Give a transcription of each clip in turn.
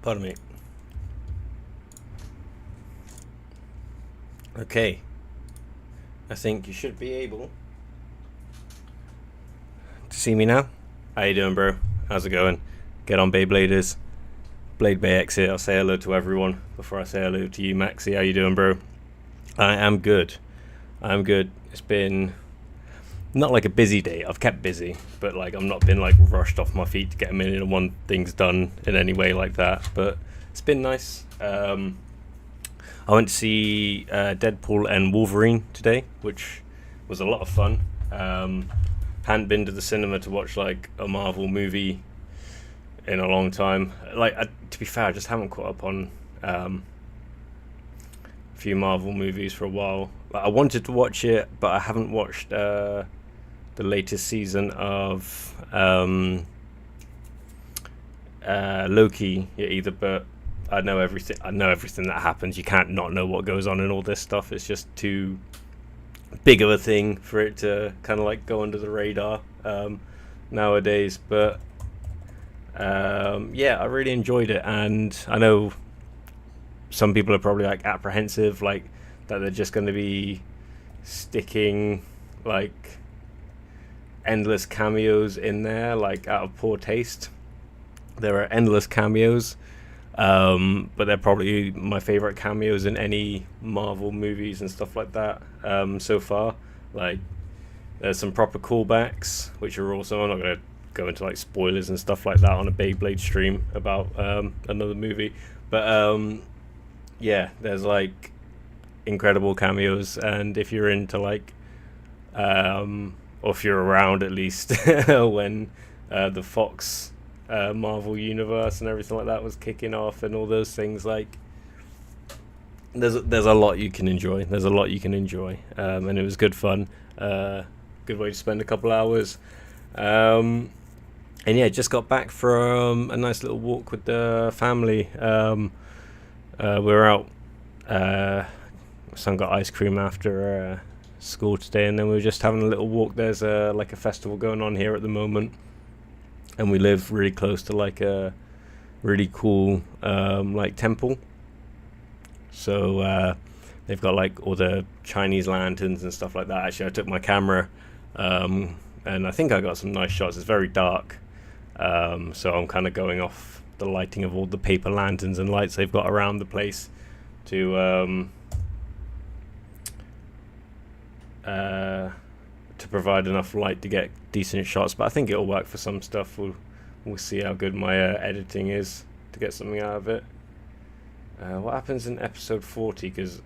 Pardon me. Okay. I think you should be able to see me now. How you doing, bro? How's it going? Get on, Beybladers. Blade Bay exit. I'll say hello to everyone before I say hello to you, Maxi. How you doing, bro? I am good. I'm good. It's been not like a busy day. I've kept busy, but like I'm not been like rushed off my feet to get a million and one things done in any way like that. But it's been nice. I went to see Deadpool and Wolverine today, which was a lot of fun. Hadn't been to the cinema to watch like a Marvel movie in a long time. To be fair, I just haven't caught up on a few Marvel movies for a while. Like, I wanted to watch it, but I haven't watched the latest season of Loki yet either. But I know everything. I know everything that happens. You can't not know what goes on in all this stuff. It's just too big of a thing for it to kind of like go under the radar nowadays. But yeah, I really enjoyed it, and I know some people are probably like apprehensive, like that they're just going to be sticking like endless cameos in there, like out of poor taste. There are endless cameos. But they're probably my favorite cameos in any Marvel movies and stuff like that so far. Like, there's some proper callbacks, which are awesome. I'm not going to go into like spoilers and stuff like that on a Beyblade stream about another movie. But yeah, there's like incredible cameos, and if you're into like, or if you're around at least when the Fox Marvel universe and everything like that was kicking off and all those things, like there's a lot you can enjoy. And it was good fun. Good way to spend a couple hours. And yeah, just got back from a nice little walk with the family. We were out. Son got ice cream after school today, and then we were just having a little walk. There's like a festival going on here at the moment, and we live really close to like a really cool like temple. So they've got like all the Chinese lanterns and stuff like that. Actually, I took my camera, and I think I got some nice shots. It's very dark, so I'm kind of going off the lighting of all the paper lanterns and lights they've got around the place to provide enough light to get decent shots. But I think it'll work for some stuff. We'll see how good my editing is to get something out of it. What happens in episode 40? Because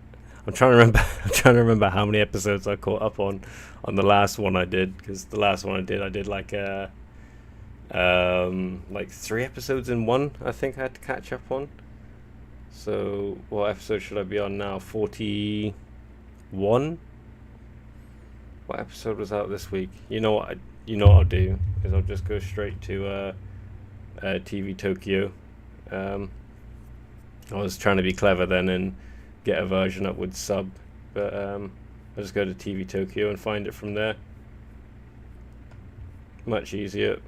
I'm trying to remember. I'm trying to remember how many episodes I caught up on the last one I did. Because the last one I did like like 3 episodes in one. I think I had to catch up on. So what episode should I be on now? 41. What episode was out this week? You know what I'll do is I'll just go straight to TV Tokyo. I was trying to be clever then and get a version up with sub, but I'll just go to TV Tokyo and find it from there. Much easier.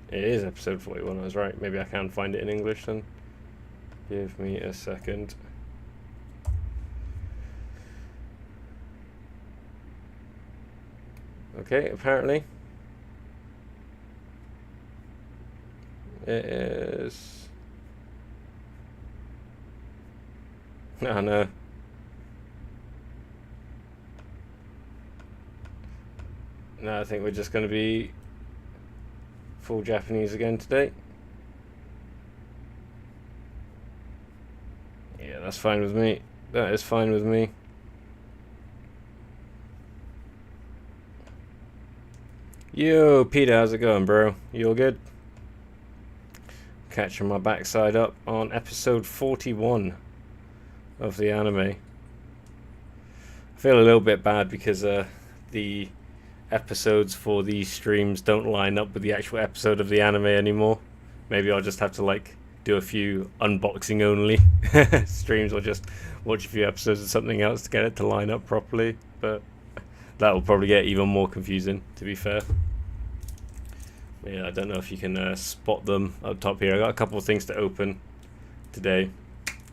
It is episode 41, I was right. Maybe I can find it in English then. Give me a second. Okay, apparently it is... Oh no. No, I think we're just going to be full Japanese again today. Yeah, that's fine with me. That is fine with me. Yo, Peter, how's it going, bro? You all good? Catching my backside up on episode 41 of the anime. I feel a little bit bad because the episodes for these streams don't line up with the actual episode of the anime anymore. Maybe I'll just have to like do a few unboxing only streams, or just watch a few episodes of something else to get it to line up properly, but that will probably get even more confusing, to be fair. Yeah, I don't know if you can spot them up top here. I got a couple of things to open today.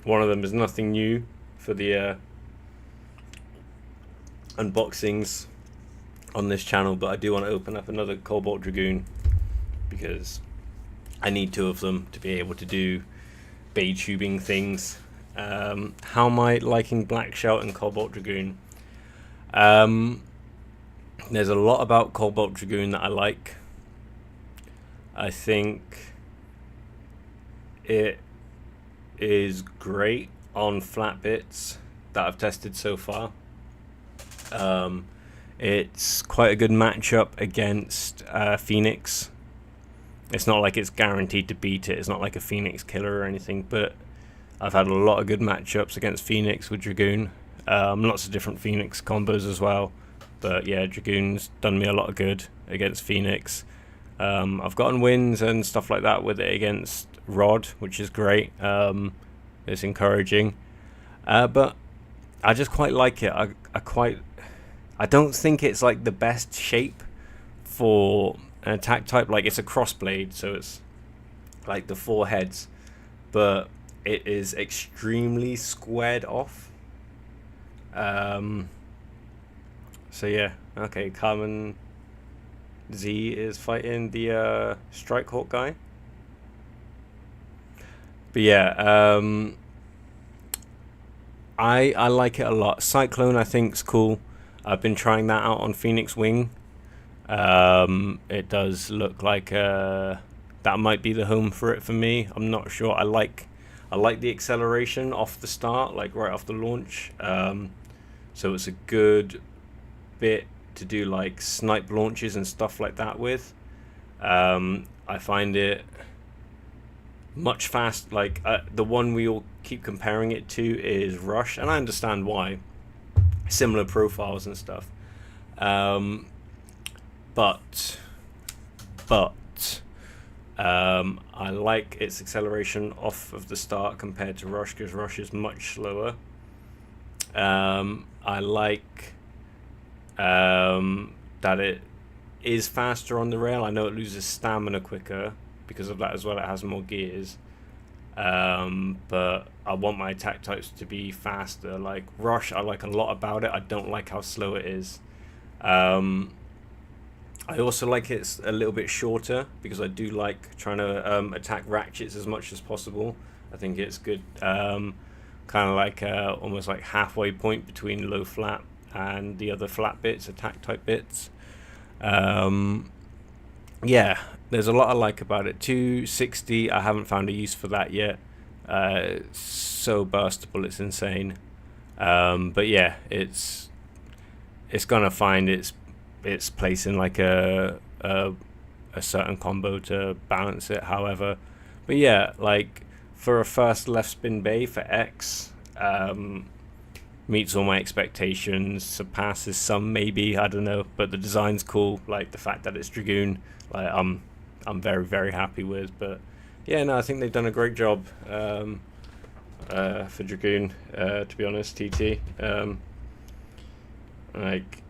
One of them is nothing new for the unboxings on this channel, but I do want to open up another Cobalt Dragoon because I need 2 of them to be able to do bay tubing things. How am I liking Black Shell and Cobalt Dragoon? There's a lot about Cobalt Dragoon that I like. I think it is great on flat bits that I've tested so far. It's quite a good matchup against Phoenix. It's not like it's guaranteed to beat it. It's not like a Phoenix killer or anything, but I've had a lot of good matchups against Phoenix with Dragoon. Lots of different Phoenix combos as well. But yeah, Dragoon's done me a lot of good against Phoenix. I've gotten wins and stuff like that with it against Rod, which is great. It's encouraging. But I just quite like it. I don't think it's like the best shape for an attack type. Like, it's a crossblade, so it's like the 4 heads, but it is extremely squared off. So yeah, okay, Kamen Z is fighting the Strike Hawk guy. But yeah, I like it a lot. Cyclone I think's cool. I've been trying that out on Phoenix Wing. It does look like that might be the home for it for me. I'm not sure. I like the acceleration off the start, like right off the launch. So it's a good bit to do like snipe launches and stuff like that with. I find it much fast. Like the one we all keep comparing it to is Rush, and I understand why. Similar profiles and stuff. But I like its acceleration off of the start compared to Rush, because Rush is much slower. I like that it is faster on the rail. I know it loses stamina quicker because of that as well. It has more gears. But I want my attack types to be faster. Like Rush, I like a lot about it. I don't like how slow it is. I also like it's a little bit shorter because I do like trying to attack ratchets as much as possible. I think it's good, kind of like almost like halfway point between low flat and the other flat bits, attack type bits. Yeah, there's a lot I like about it. 260, I haven't found a use for that yet. So burstable, it's insane. But yeah, it's gonna find its place in like a certain combo to balance it. However, but yeah, like for a first left spin bay for X, meets all my expectations, surpasses some maybe, I don't know, but the design's cool. Like the fact that it's Dragoon, like I'm very, very happy with. But yeah, no, I think they've done a great job for Dragoon, to be honest. TT, like,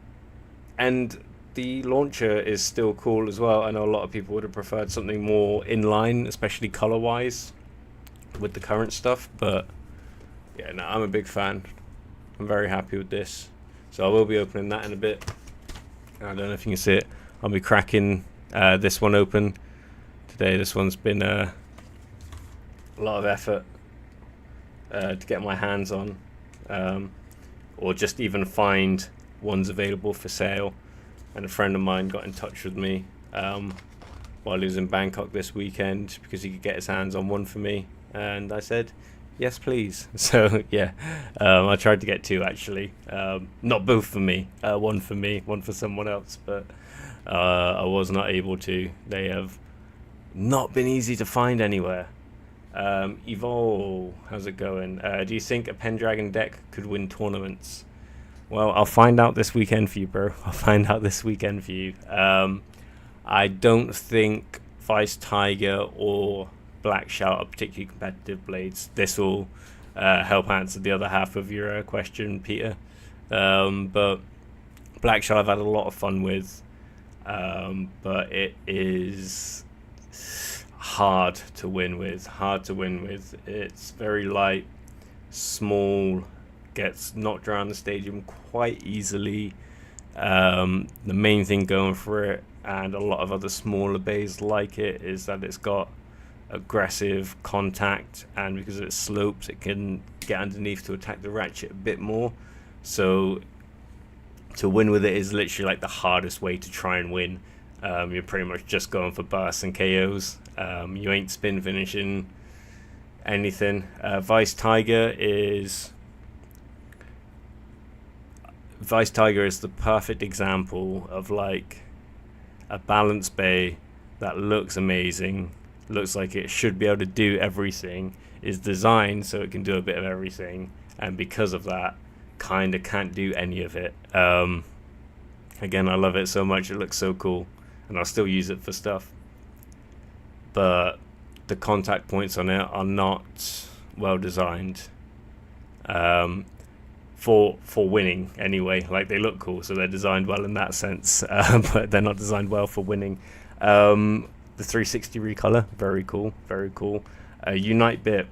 and the launcher is still cool as well. I know a lot of people would have preferred something more in line, especially color wise with the current stuff, but yeah, no, I'm a big fan. I'm very happy with this, so I will be opening that in a bit. I don't know if you can see it. I'll be cracking this one open today. This one's been a lot of effort to get my hands on, or just even find ones available for sale. And a friend of mine got in touch with me while he was in Bangkok this weekend because he could get his hands on one for me, and I said yes please. So yeah, I tried to get 2 actually, not both for me, one for me, one for someone else, but I was not able to. They have not been easy to find anywhere. Evol, how's it going? Do you think a Pendragon deck could win tournaments? Well, I'll find out this weekend for you, bro. I'll find out this weekend for you. I don't think Vice Tiger or Black Shout are particularly competitive blades. This will help answer the other half of your question, Peter. But Black Shell I've had a lot of fun with, but it is hard to win with. It's very light, small, gets knocked around the stadium quite easily. The main thing going for it, and a lot of other smaller bays like it, is that it's got aggressive contact, and because of its slopes it can get underneath to attack the ratchet a bit more. So to win with it is literally like the hardest way to try and win. You're pretty much just going for bursts and KOs. You ain't spin finishing anything. Vice Tiger is the perfect example of like a balanced bay that looks amazing, looks like it should be able to do everything, is designed so it can do a bit of everything, and because of that kind of can't do any of it. Again, I love it so much, it looks so cool, and I'll still use it for stuff, but the contact points on it are not well designed for winning anyway. Like, they look cool, so they're designed well in that sense, but they're not designed well for winning. The 360 recolor, very cool. Unite bit,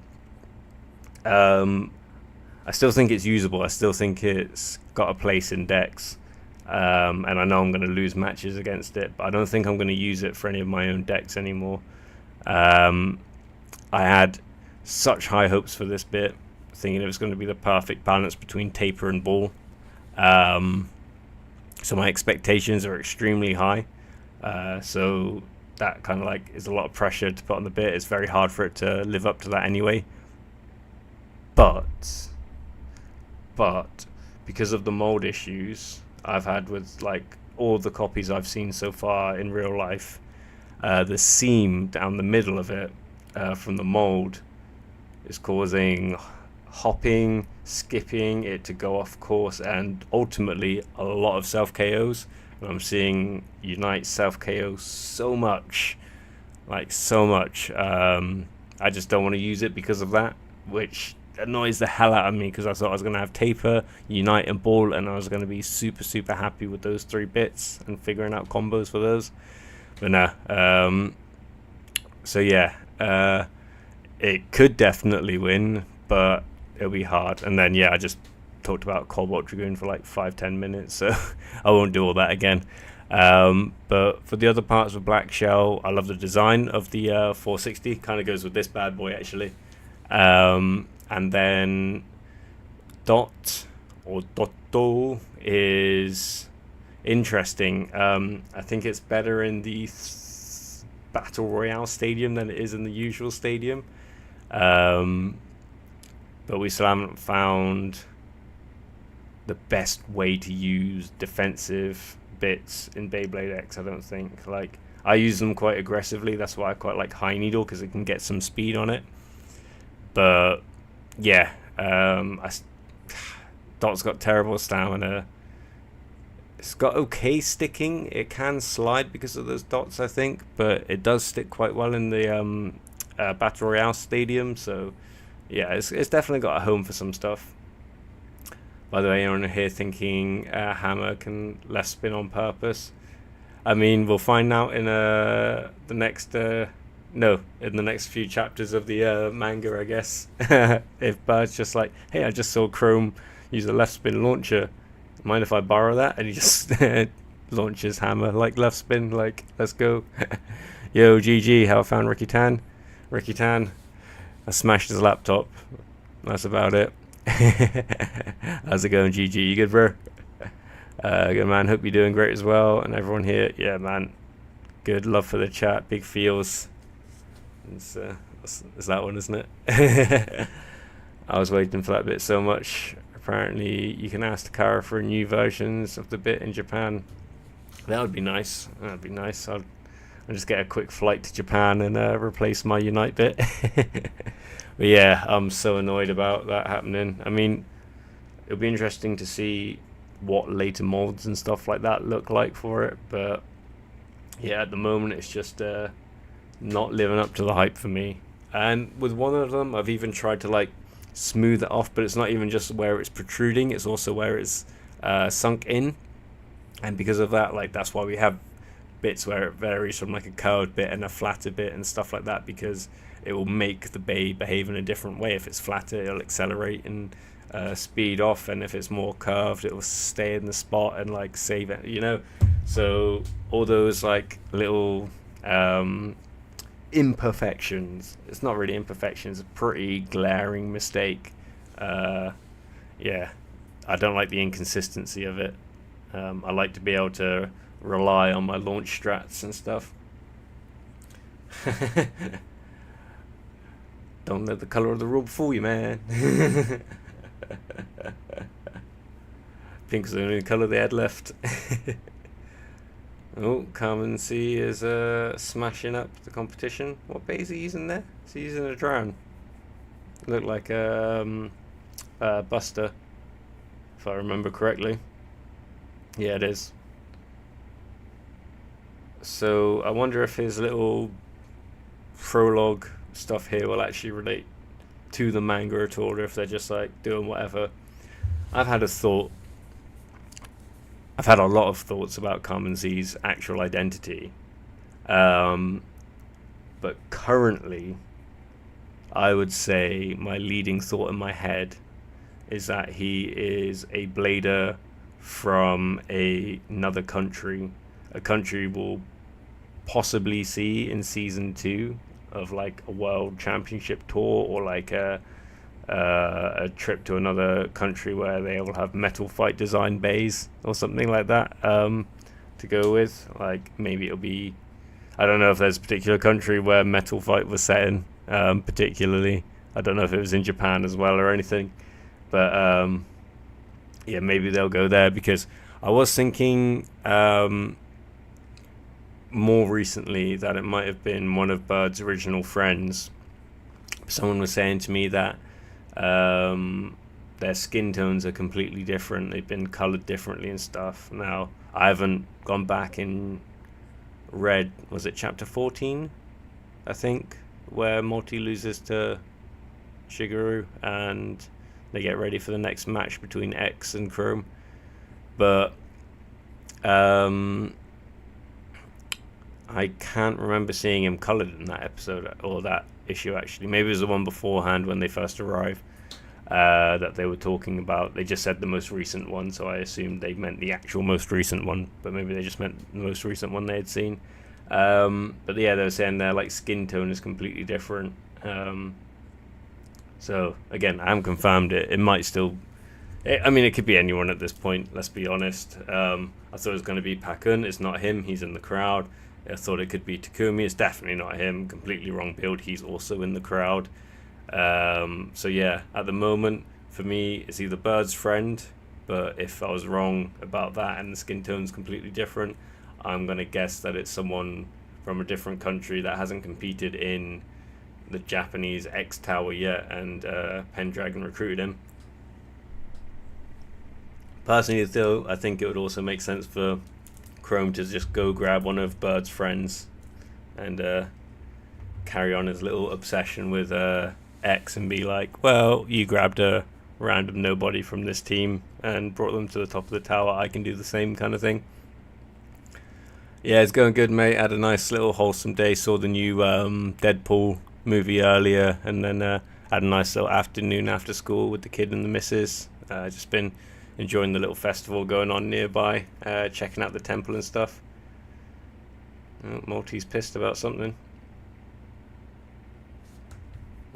I still think it's usable. I still think it's got a place in decks, and I know I'm going to lose matches against it, but I don't think I'm going to use it for any of my own decks anymore. I had such high hopes for this bit, thinking it was going to be the perfect balance between taper and ball. So my expectations are extremely high. So that kind of like is a lot of pressure to put on the bit. It's very hard for it to live up to that anyway. But because of the mold issues I've had with like all the copies I've seen so far in real life, the seam down the middle of it from the mold is causing hopping, skipping, it to go off course, and ultimately a lot of self KOs. I'm seeing Unite self KO so much. I just don't want to use it because of that, which annoys the hell out of me, because I thought I was going to have taper, Unite, and ball, and I was going to be super happy with those 3 bits and figuring out combos for those. But no. So yeah, it could definitely win, but it'll be hard. And then yeah, I just talked about Cobalt Dragoon for like 5-10 minutes, so I won't do all that again. But for the other parts of Black Shell, I love the design of the 460. Kind of goes with this bad boy actually. And then Dot or Dotto is interesting. I think it's better in the Battle Royale stadium than it is in the usual stadium. But we still haven't found the best way to use defensive bits in Beyblade X, I don't think. Like, I use them quite aggressively. That's why I quite like High Needle, because it can get some speed on it. But yeah, Dot's got terrible stamina. It's got okay sticking. It can slide because of those dots, I think, but it does stick quite well in the Battle Royale stadium. So yeah, it's definitely got a home for some stuff. By the way, you're on here thinking Hammer can left spin on purpose. I mean, we'll find out in the next in the next few chapters of the manga, I guess. If Bird's just like, hey, I just saw Chrome use a left spin launcher, mind if I borrow that? And he just launches Hammer like left spin, like, let's go. Yo, GG, how I found Ricky Tan. I smashed his laptop. That's about it. How's it going, GG? You good, bro? Good, man. Hope you're doing great as well. And everyone here, yeah, man. Good. Love for the chat. Big feels. It's that one, isn't it? I was waiting for that bit so much. Apparently, you can ask Takara for new versions of the bit in Japan. That would be nice. I'll just get a quick flight to Japan and replace my Unite bit. But yeah, I'm so annoyed about that happening. I mean, it'll be interesting to see what later molds and stuff like that look like for it. But yeah, at the moment, it's just not living up to the hype for me. And with one of them, I've even tried to like smooth it off, but it's not even just where it's protruding, it's also where it's sunk in. And because of that, like, that's why we have bits where it varies from like a curved bit and a flatter bit and stuff like that, because it will make the bay behave in a different way. If it's flatter, it'll accelerate and speed off, and if it's more curved, it will stay in the spot and like save it, you know. So all those like little imperfections, it's not really imperfections, a pretty glaring mistake. Yeah, I don't like the inconsistency of it. I like to be able to rely on my launch strats and stuff. Don't let the color of the robe fool you, man. Pink's the only color they had left. Oh, Kamen C is smashing up the competition. What bait is he using there? Is he using a drone? Looked like Buster, if I remember correctly. Yeah, it is. So I wonder if his little prologue stuff here will actually relate to the manga at all, or if they're just like doing whatever. I've had a lot of thoughts about Kamen Z's actual identity, but currently I would say my leading thought in my head is that he is a blader from another country, a country we'll possibly see in season 2 of like a world championship tour, or like a trip to another country where they all have metal fight design bays or something like that, to go with. Like maybe it'll be, I don't know if there's a particular country where metal fight was set in, particularly. I don't know if it was in Japan as well or anything, but yeah, maybe they'll go there, because I was thinking more recently that it might have been one of Bird's original friends. Someone was saying to me that their skin tones are completely different. They've been colored differently and stuff. Now, I haven't gone back and read, was it chapter 14, I think, where Multi loses to Shigeru and they get ready for the next match between X and Chrome. But I can't remember seeing him colored in that episode or that issue, actually. Maybe it was the one beforehand when they first arrived, that they were talking about. They just said the most recent one, so I assumed they meant the actual most recent one, but maybe they just meant the most recent one they had seen. But yeah, they were saying their like skin tone is completely different. So again, I haven't confirmed it. It might still, I mean, it could be anyone at this point, let's be honest. I thought it was going to be Pakun. It's not him. He's in the crowd. I thought it could be Takumi. It's definitely not him. Completely wrong build. He's also in the crowd. So yeah, at the moment, for me, it's either Bird's friend, but if I was wrong about that and the skin tone's completely different, I'm going to guess that it's someone from a different country that hasn't competed in the Japanese X Tower yet, and Pendragon recruited him. Personally, though, I think it would also make sense for Chrome to just go grab one of Bird's friends and carry on his little obsession with X and be like, well, you grabbed a random nobody from this team and brought them to the top of the tower, I can do the same kind of thing. Yeah, it's going good, mate. Had a nice little wholesome day. Saw the new Deadpool movie earlier, and then had a nice little afternoon after school with the kid and the missus. Just been enjoying the little festival going on nearby, checking out the temple and stuff. Oh, Multi's pissed about something.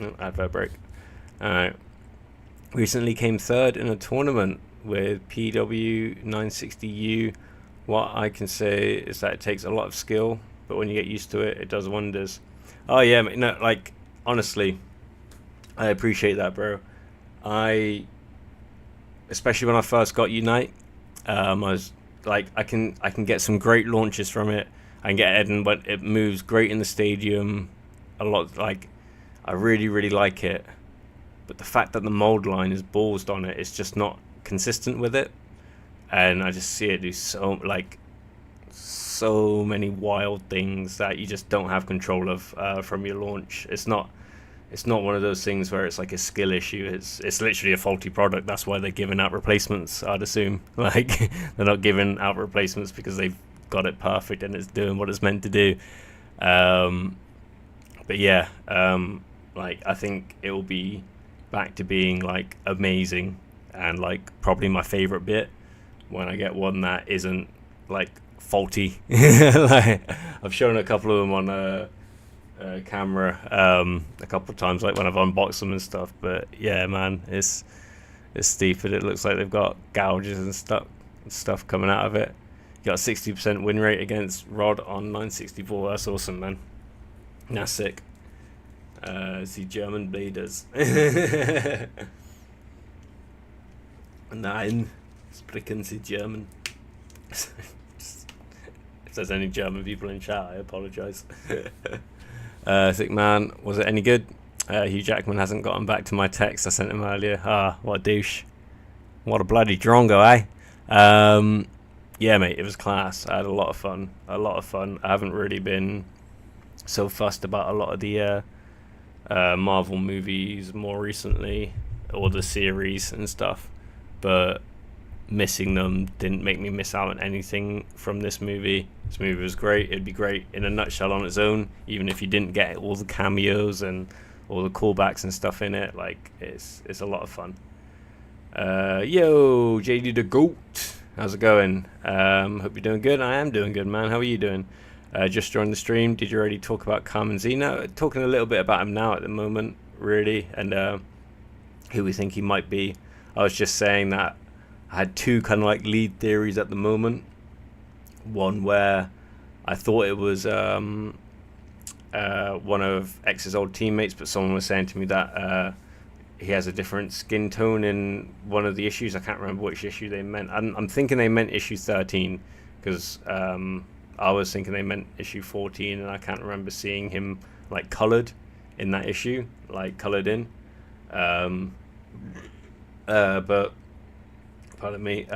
Oh, advert break. Alright. Recently came third in a tournament with PW960U. What I can say is that it takes a lot of skill, but when you get used to it, it does wonders. Oh yeah, no, like, honestly, I appreciate that, bro. Especially when I first got Unite, I was like, I can get some great launches from it. I can get Eden, but it moves great in the stadium. A lot, like, I really, really like it. But the fact that the mold line is ballsed on it, it's just not consistent with it. And I just see it do so many wild things that you just don't have control of from your launch. It's not it's not one of those things where it's like a skill issue. It's literally a faulty product. That's why they're giving out replacements, I'd assume. Like, they're not giving out replacements because they've got it perfect and it's doing what it's meant to do. But yeah, like, I think it will be back to being like amazing and like probably my favorite bit when I get one that isn't like faulty. Like, I've shown a couple of them on camera a couple of times, like when I've unboxed them and stuff. But yeah, man, it's stupid. It looks like they've got gouges and stuff coming out of it. You got a 60% win rate against Rod on 964. That's awesome, man. That's sick. The German Bladers. Nein, sprechen Sie German. If there's any German people in chat, I apologise. Sick man, was it any good? Hugh Jackman hasn't gotten back to my text I sent him earlier. What a douche. What a bloody drongo, eh? Yeah, mate, it was class. I had a lot of fun. I haven't really been so fussed about a lot of the Marvel movies more recently, or the series and stuff, but missing them didn't make me miss out on anything from this movie. This movie was great. It'd be great in a nutshell on its own, even if you didn't get all the cameos and all the callbacks and stuff in it. Like, it's a lot of fun. Yo, JD the Goat, how's it going? Hope you're doing good. I am doing good, man. How are you doing? Just joined the stream. Did you already talk about Kamen Z? No, talking a little bit about him now at the moment, really, and who we think he might be. I was just saying that I had two kind of like lead theories at the moment. One where I thought it was one of X's old teammates, but someone was saying to me that he has a different skin tone in one of the issues. I can't remember which issue they meant. I'm thinking they meant issue 13, because I was thinking they meant issue 14, and I can't remember seeing him like coloured in that issue, like coloured in. But pardon me,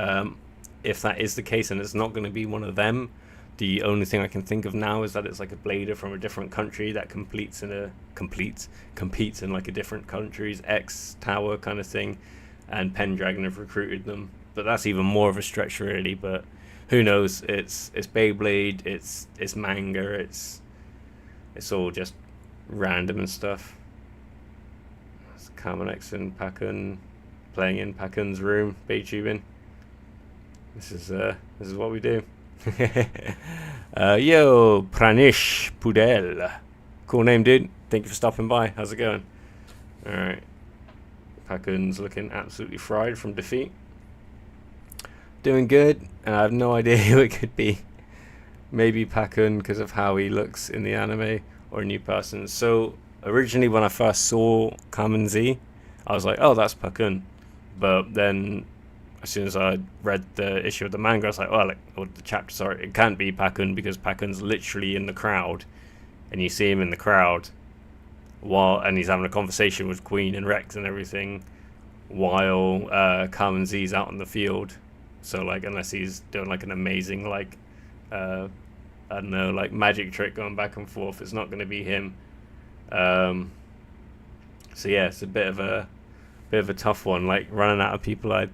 if that is the case and it's not going to be one of them, the only thing I can think of now is that it's like a blader from a different country that competes in like a different country's X tower kind of thing, and Pendragon have recruited them. But that's even more of a stretch, really. But who knows? It's Beyblade, it's manga, it's all just random and stuff. It's Kamen X and Pakun playing in Pakun's room, Baytubing. This is what we do. Yo, Pranish Pudel. Cool name, dude. Thank you for stopping by. How's it going? Alright. Pakun's looking absolutely fried from defeat. Doing good. I have no idea who it could be. Maybe Pakun because of how he looks in the anime, or a new person. So originally when I first saw Kamen Z, I was like, oh, that's Pakun. But then as soon as I read the issue of the manga, I was like, or the chapter, sorry, it can't be Pakun, because Pakun's literally in the crowd, and you see him in the crowd and he's having a conversation with Queen and Rex and everything, while Kamen Z's out on the field. So like, unless he's doing like an amazing like I don't know, like magic trick going back and forth, it's not going to be him. So yeah, it's a bit of a tough one. Like, running out of people I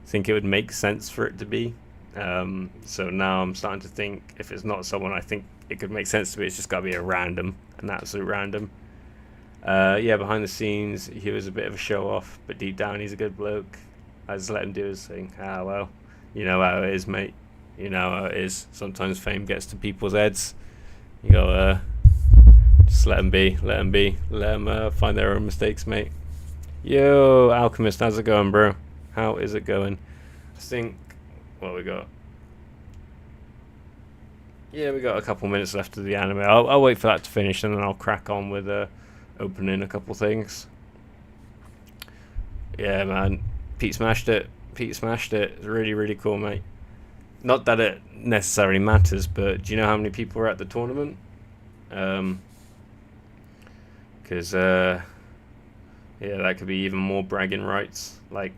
think it would make sense for it to be. So now I'm starting to think, if it's not someone I think it could make sense to be, it's just got to be an absolute random. Yeah, behind the scenes he was a bit of a show off, but deep down he's a good bloke. I just let him do his thing. Well, you know how it is, mate. You know how it is. Sometimes fame gets to people's heads. You gotta just let them be. Let them find their own mistakes, mate. Yo, Alchemist, how's it going, bro? How is it going? I think, what we got? Yeah, we got a couple minutes left of the anime. I'll wait for that to finish, and then I'll crack on with opening a couple things. Yeah, man. Pete smashed it. It's really, really cool, mate. Not that it necessarily matters, but do you know how many people were at the tournament? Because yeah, that could be even more bragging rights. Like,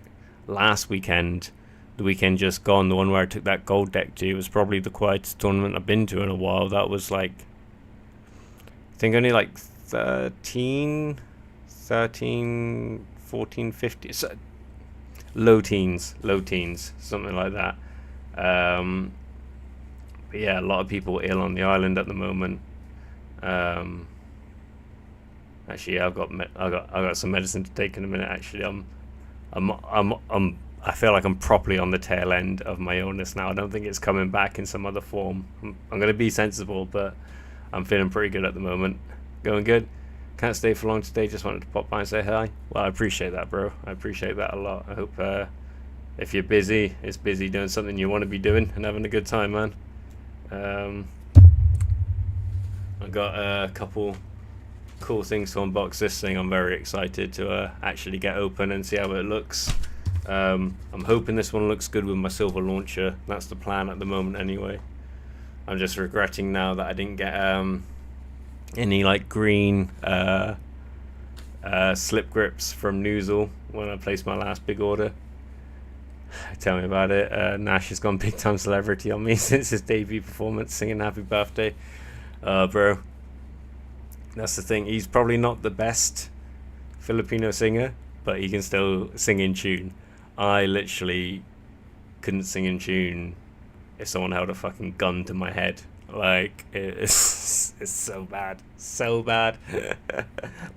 last weekend, the weekend just gone, the one where I took that gold deck to, was probably the quietest tournament I've been to in a while. That was like, I think only like 13 13, 14, 15, so low teens, something like that. But yeah, a lot of people ill on the island at the moment. Actually, yeah, I got some medicine to take in a minute. Actually, I feel like I'm properly on the tail end of my illness now. I don't think it's coming back in some other form. I'm gonna be sensible, but I'm feeling pretty good at the moment. Going good. Can't stay for long today. Just wanted to pop by and say hi. Well, I appreciate that, bro. I appreciate that a lot. I hope if you're busy, it's busy doing something you want to be doing and having a good time, man. I got a couple cool things to unbox. This thing I'm very excited to actually get open and see how it looks. I'm hoping this one looks good with my silver launcher. That's the plan at the moment anyway. I'm just regretting now that I didn't get any like green slip grips from Noozle when I placed my last big order. Tell me about it. Nash has gone big time celebrity on me since his debut performance singing happy birthday. Bro, that's the thing. He's probably not the best Filipino singer, but he can still sing in tune. I literally couldn't sing in tune if someone held a fucking gun to my head. Like, it's so bad.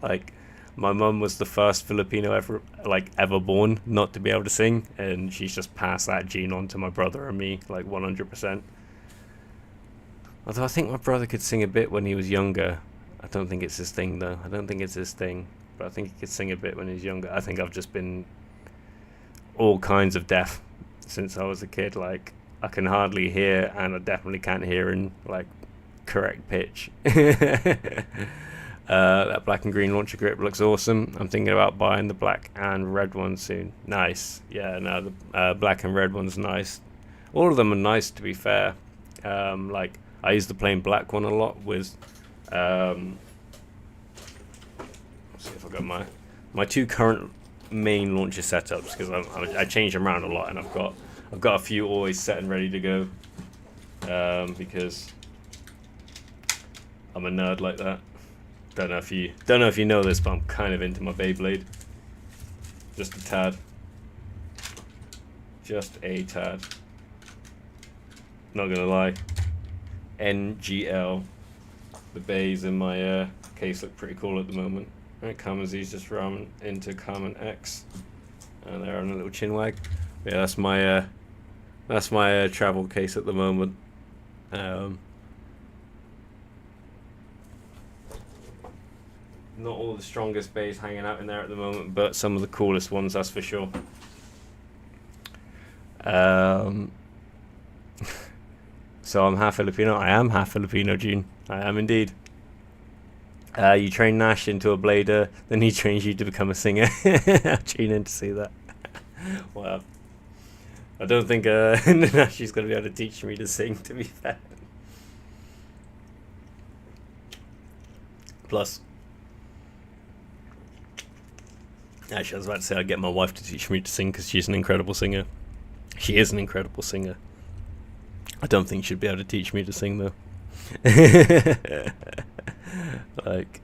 Like, my mum was the first Filipino ever born not to be able to sing, and she's just passed that gene on to my brother and me, like 100%. Although I think my brother could sing a bit when he was younger. I don't think it's his thing, though. But I think he could sing a bit when he was younger. I think I've just been all kinds of deaf since I was a kid. Like, I can hardly hear, and I definitely can't hear in like correct pitch. That black and green launcher grip looks awesome. I'm thinking about buying the black and red one soon. Nice. Yeah, no, the black and red one's nice. All of them are nice, to be fair. Like, I use the plain black one a lot with let's see if I got my two current main launcher setups, because I change them around a lot, and I've got a few always set and ready to go, because I'm a nerd like that. Don't know if you know this, but I'm kind of into my Beyblade. Just a tad. Not gonna lie. NGL. The bays in my case look pretty cool at the moment. Right, Kamen's just ran into Kamen X, and they're on a little chin wag. Yeah, that's my travel case at the moment. Not all the strongest bays hanging out in there at the moment, but some of the coolest ones, that's for sure. So I'm half Filipino. I am half Filipino, June. I am indeed. You train Nash into a blader, then he trains you to become a singer. I'll tune in to see that. Wow. I don't think Nash is going to be able to teach me to sing, to be fair. Plus, actually, I was about to say I'd get my wife to teach me to sing because she's an incredible singer. She is an incredible singer. I don't think she'd be able to teach me to sing, though. Like,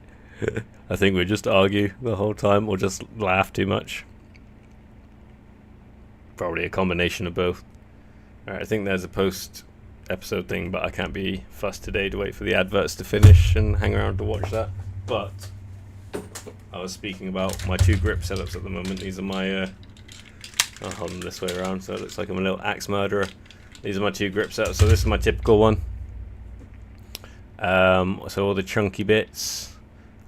I think we'd just argue the whole time or just laugh too much. Probably a combination of both. Alright, I think there's a post-episode thing, but I can't be fussed today to wait for the adverts to finish and hang around to watch that. But I was speaking about my two grip setups at the moment. These are my I'll hold them this way around so it looks like I'm a little axe murderer. These are my two grip setups. So this is my typical one. So all the chunky bits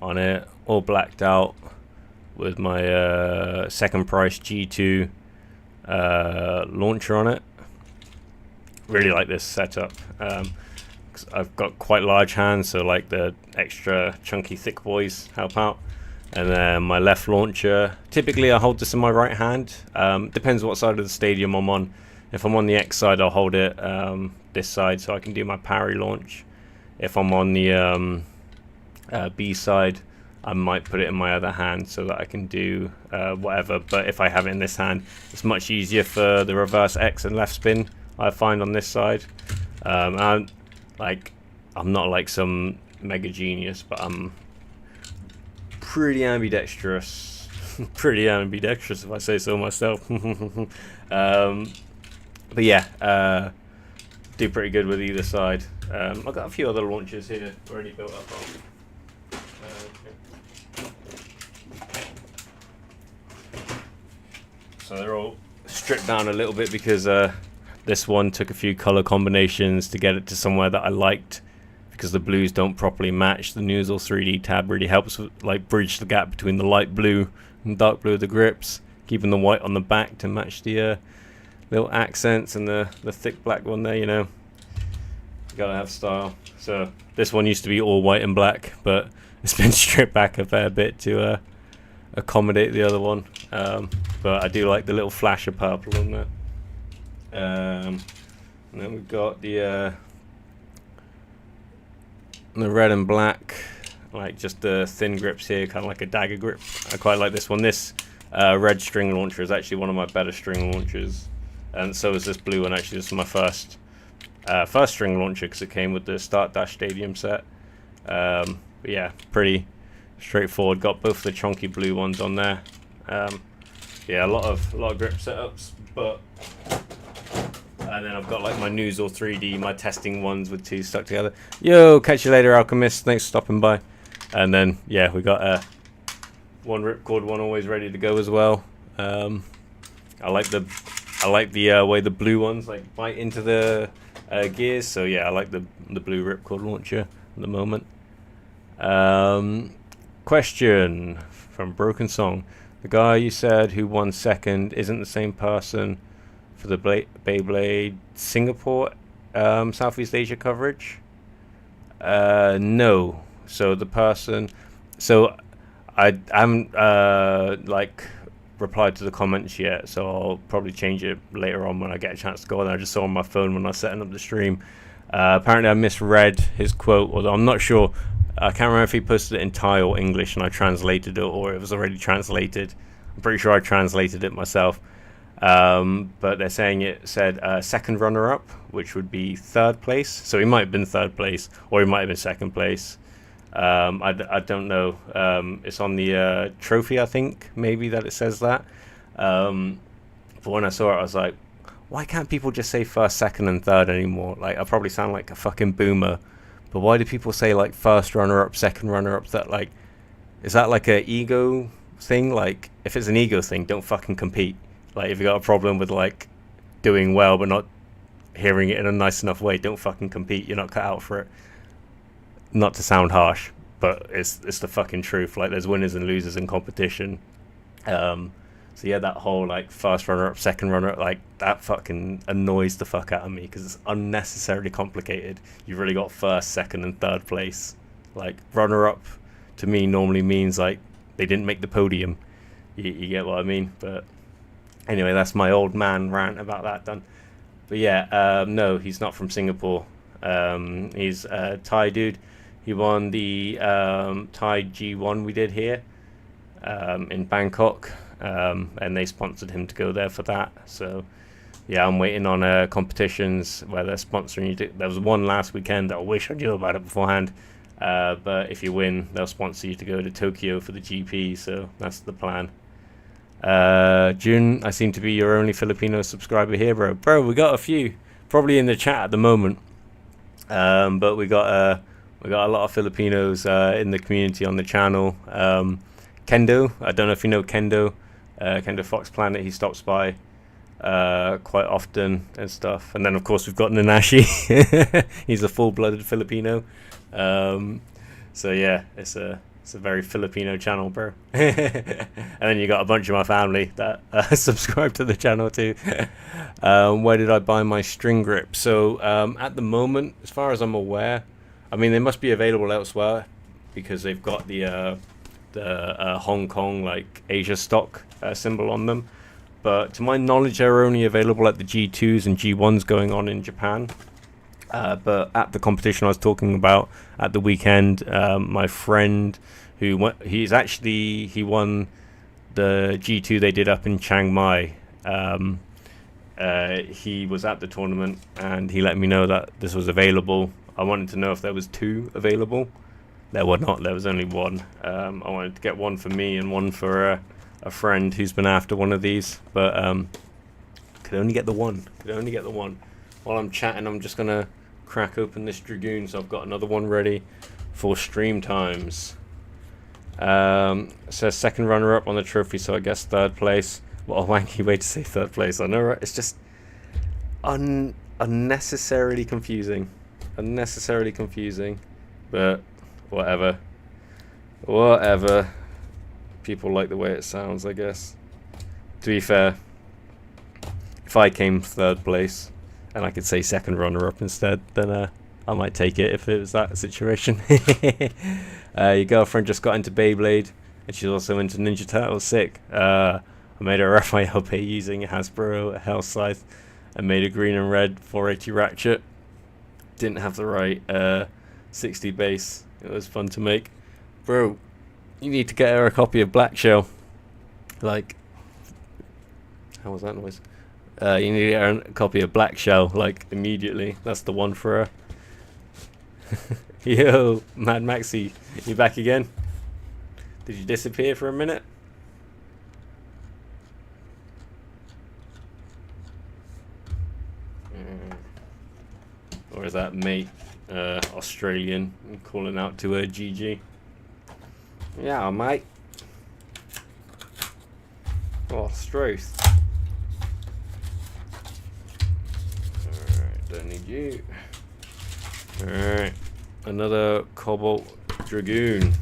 on it, all blacked out with my second price G2 launcher on it. Really like this setup. 'Cause I've got quite large hands, so like the extra chunky thick boys help out. And then my left launcher, typically I hold this in my right hand. Depends what side of the stadium I'm on. If I'm on the X side, I'll hold it this side so I can do my parry launch. If I'm on the B side, I might put it in my other hand so that I can do whatever. But if I have it in this hand, it's much easier for the reverse X and left spin, I find, on this side. And I'm not like some mega genius, but I'm pretty ambidextrous. Pretty ambidextrous, if I say so myself. But yeah, do pretty good with either side. I've got a few other launchers here already built up on. So they're all stripped down a little bit because this one took a few color combinations to get it to somewhere that I liked, because the blues don't properly match. The Noozle 3D tab really helps with, like, bridge the gap between the light blue and dark blue of the grips, keeping the white on the back to match the little accents, and the thick black one there, you know. You gotta have style. So this one used to be all white and black, but it's been stripped back a fair bit to accommodate the other one. But I do like the little flash of purple on there. And then we've got the red and black, like just the thin grips here, kind of like a dagger grip. I quite like this one. This red string launcher is actually one of my better string launchers, and so is this blue one. Actually, this is my first string launcher because it came with the Start Dash Stadium set. But yeah, pretty straightforward. Got both the chunky blue ones on there. Yeah, a lot of grip setups, but and then I've got like my Noozle 3D, my testing ones with two stuck together. Yo, catch you later, Alchemist. Thanks for stopping by. And then yeah, we got one ripcord one always ready to go as well. I like the way the blue ones like bite into the gears. So yeah, I like the blue ripcord launcher at the moment. Question from Broken Song: the guy you said who won second isn't the same person for the Beyblade Singapore Southeast Asia coverage? No. So the person, so I haven't like replied to the comments yet, so I'll probably change it later on when I get a chance to go on. I just saw on my phone when I was setting up the stream. Apparently I misread his quote, although I'm not sure. I can't remember if he posted it in Thai or English and I translated it, or it was already translated. I'm pretty sure I translated it myself. But they're saying it said second runner-up, which would be third place. So he might have been third place, or he might have been second place. I don't know. It's on the trophy, I think, maybe, that it says that. But when I saw it, I was like, why can't people just say first, second, and third anymore? Like, I probably sound like a fucking boomer, but why do people say like first runner-up, second runner-up? That, like, is that like a ego thing? Like, if it's an ego thing, don't fucking compete. Like, if you got a problem with like doing well but not hearing it in a nice enough way, don't fucking compete. You're not cut out for it. Not to sound harsh, but it's the fucking truth. Like, there's winners and losers in competition. So yeah, that whole like first runner-up, second runner-up, like, that fucking annoys the fuck out of me because it's unnecessarily complicated. You've really got first, second, and third place. Like, runner-up to me normally means like they didn't make the podium. You get what I mean? But anyway, that's my old man rant about that done. But yeah, no, he's not from Singapore. He's a Thai dude. He won the Thai G1 we did here in Bangkok, and they sponsored him to go there for that. So yeah, I'm waiting on competitions where they're sponsoring you. There was one last weekend that I wish I knew about it beforehand. But if you win, they'll sponsor you to go to Tokyo for the GP. So that's the plan. June, I seem to be your only Filipino subscriber here, bro. Bro, we got a few, probably in the chat at the moment. But we got a lot of Filipinos in the community on the channel. Kendo, I don't know if you know Kendo. Kendo Fox Planet, he stops by quite often and stuff. And then of course we've got Nanashi. He's a full-blooded Filipino. So yeah, it's a very Filipino channel, bro. And then you got a bunch of my family that subscribe to the channel too. Where did I buy my string grip? So at the moment, as far as I'm aware, I mean, they must be available elsewhere because they've got the Hong Kong, like, Asia stock symbol on them. But to my knowledge, they're only available at the G2s and G1s going on in Japan. But at the competition I was talking about at the weekend, my friend he won the G2 they did up in Chiang Mai. He was at the tournament and he let me know that this was available. I wanted to know if there was two available. There were not. There was only one. I wanted to get one for me and one for a friend who's been after one of these, but could only get the one. Could only get the one. While I'm chatting, I'm just gonna crack open this Dragoon, so I've got another one ready for stream times. It says second runner-up on the trophy, so I guess third place. What a wanky way to say third place. I know, right? It's just unnecessarily confusing. Unnecessarily confusing. But whatever. Whatever. People like the way it sounds, I guess. To be fair, if I came third place and I could say second runner-up instead, then I might take it if it was that situation. Your girlfriend just got into Beyblade, and she's also into Ninja Turtles. Sick. I made her FIL pay using Hasbro Hell Scythe, and made a green and red 480 ratchet. Didn't have the right 60 base. It was fun to make. Bro, you need to get her a copy of Black Shell. Like, how was that noise? You need to get her a copy of Black Shell, like, immediately. That's the one for her. Yo, Mad Maxi, you back again? Did you disappear for a minute? Or is that mate, Australian, calling out to her GG? Yeah, mate. Oh, Struth. Alright, don't need you. Alright, another Cobalt Dragoon.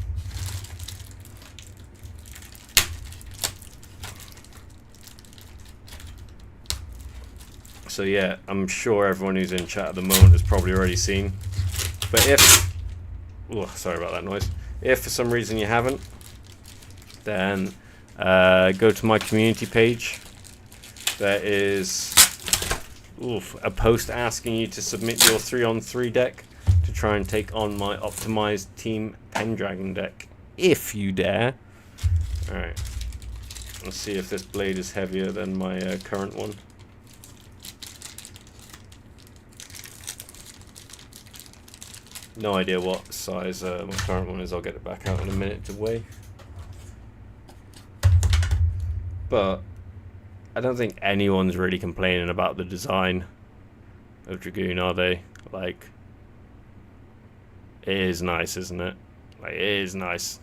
So yeah, I'm sure everyone who's in chat at the moment has probably already seen. But if... oh, sorry about that noise. If for some reason you haven't, then go to my community page. There is a post asking you to submit your 3-on-3 deck to try and take on my optimized Team Pendragon deck, if you dare. Alright, let's see if this blade is heavier than my current one. No idea what size my current one is. I'll get it back out in a minute to weigh. But I don't think anyone's really complaining about the design of Dragoon, are they? Like, it is nice, isn't it? Like, it is nice.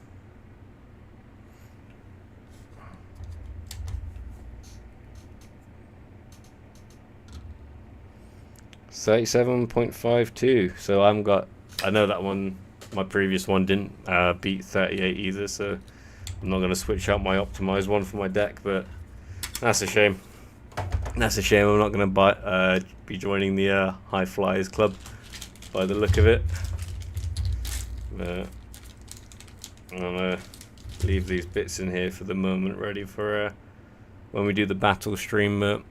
$37.52. So I know that one, my previous one didn't beat 38 either, so I'm not going to switch out my optimized one for my deck, but that's a shame. That's a shame. I'm not going to be joining the High Flyers Club by the look of it. But I'm going to leave these bits in here for the moment, ready for when we do the battle stream.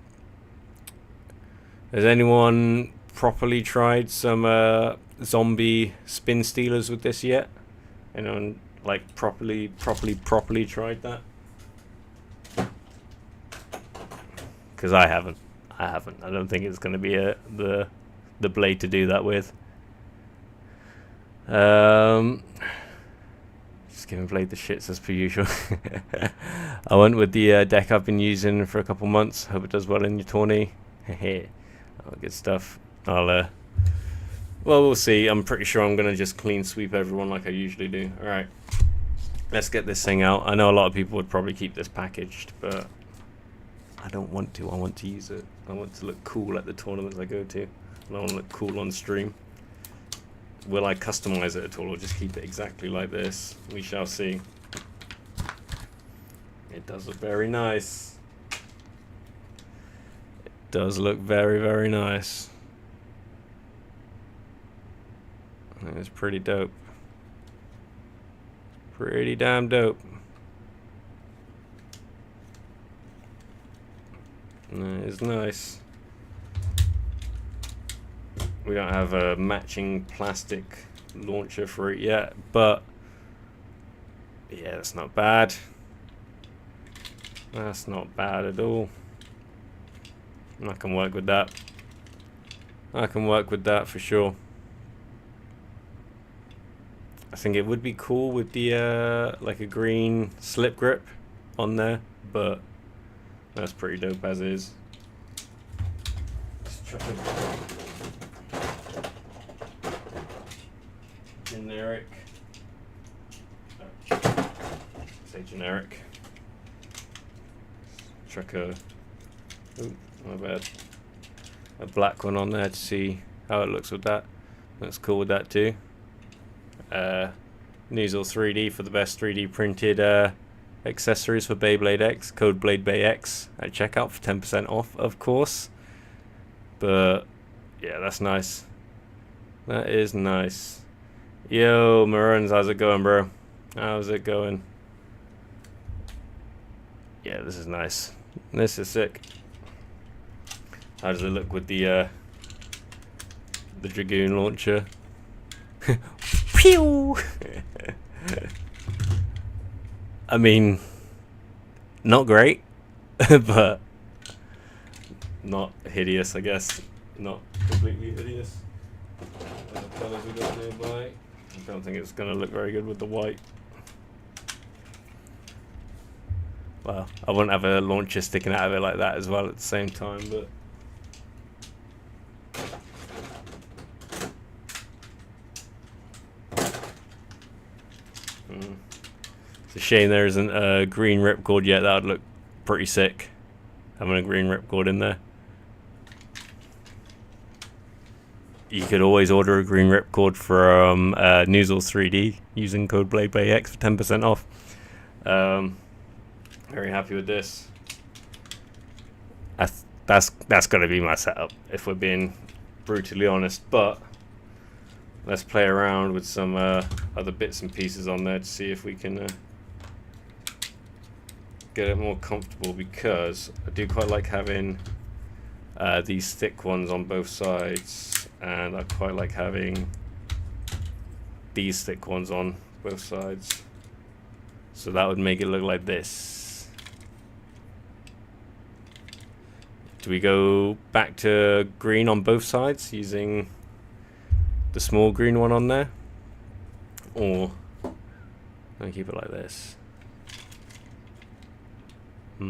Has anyone properly tried some zombie spin stealers with this yet? Anyone like properly tried that? Because I haven't. I don't think it's going to be the blade to do that with. Just giving Blade the shits as per usual. I went with the deck I've been using for a couple months. Hope it does well in your tourney. Hehe. Oh, good stuff. Well, we'll see. I'm pretty sure I'm going to just clean sweep everyone like I usually do. Alright. Let's get this thing out. I know a lot of people would probably keep this packaged, but I don't want to. I want to use it. I want to look cool at the tournaments I go to. And I want to look cool on stream. Will I customize it at all, or just keep it exactly like this? We shall see. It does look very nice. It does look very, very nice. It's pretty dope. Pretty damn dope. It's nice. We don't have a matching plastic launcher for it yet, but yeah, that's not bad. That's not bad at all. I can work with that. I can work with that for sure. I think it would be cool with the like a green slip grip on there, but that's pretty dope as is. Let's try generic. Say generic. Chuck a, oh, my bad, a black one on there to see how it looks with that. Looks cool with that too. Noozle 3D for the best 3D printed accessories for Beyblade X. Code BladeBayX at checkout for 10% off, of course. But yeah, that's nice. That is nice. Yo, Maroons, how's it going, bro? How's it going? Yeah, this is nice. This is sick. How does it look with the Dragoon launcher? Pew! I mean, not great, but not hideous, I guess. Not completely hideous. And the colours we got nearby. I don't think it's going to look very good with the white. Well, I wouldn't have a launcher sticking out of it like that as well at the same time, but it's a shame there isn't a green ripcord yet. That would look pretty sick, having a green ripcord in there. You could always order a green ripcord from Noozle 3D using code BladeBayX for 10% off. Very happy with this. That's gonna be my setup if we're being brutally honest. But let's play around with some other bits and pieces on there to see if we can get it more comfortable, because I do quite like having these thick ones on both sides, and I quite like having these thick ones on both sides. So that would make it look like this. Do we go back to green on both sides using the small green one on there? Or I keep it like this? I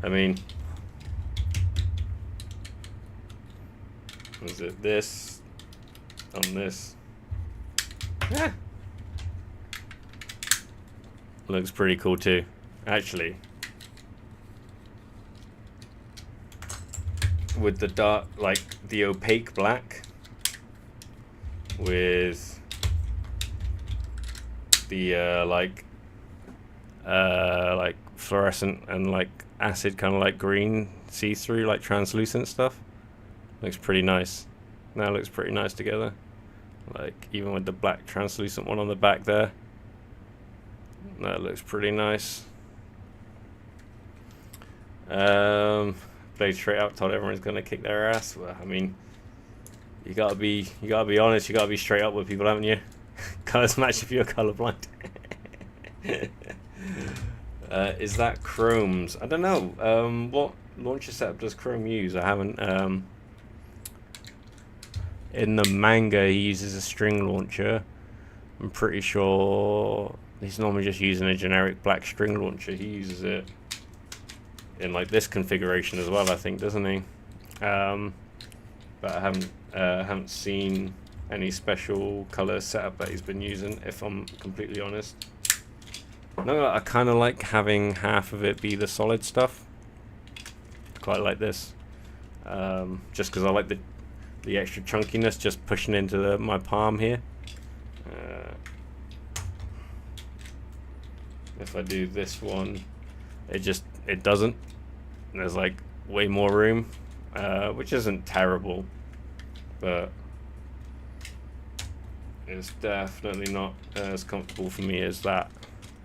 mean, is it this on this? Yeah. Looks pretty cool too, actually. With the dark, like the opaque black, with the like fluorescent and like acid kind of like green see-through like translucent stuff, looks pretty nice. That looks pretty nice together, like even with the black translucent one on the back there. That looks pretty nice. Played straight up, told everyone's gonna kick their ass. Well, I mean, you gotta be honest. You gotta be straight up with people, haven't you? Colors match if you're colorblind. Is that Chrome's? I don't know. What launcher setup does Chrome use? I haven't. In the manga, he uses a string launcher. I'm pretty sure he's normally just using a generic black string launcher. He uses it in like this configuration as well, I think, doesn't he? But I haven't seen any special color setup that he's been using, if I'm completely honest. No, I kind of like having half of it be the solid stuff. Quite like this, just because I like the extra chunkiness just pushing into my palm here. If I do this one, it doesn't. There's like way more room, which isn't terrible, but it's definitely not as comfortable for me as that.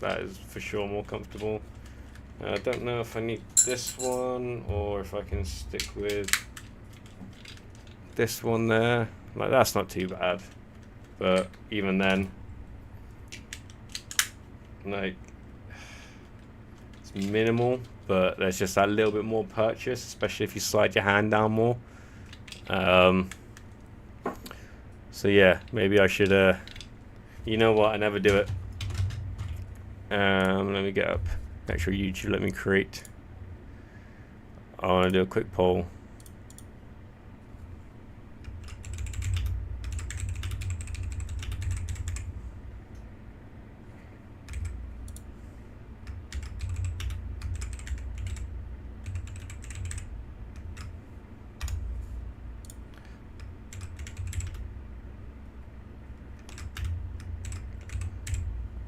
That is for sure more comfortable. I don't know if I need this one or if I can stick with this one there. Like, that's not too bad, but even then, like, it's minimal, but there's just that little bit more purchase, especially if you slide your hand down more. So yeah, maybe I should you know what, I never do it. Let me get up. Make sure YouTube let me create. I want to do a quick poll.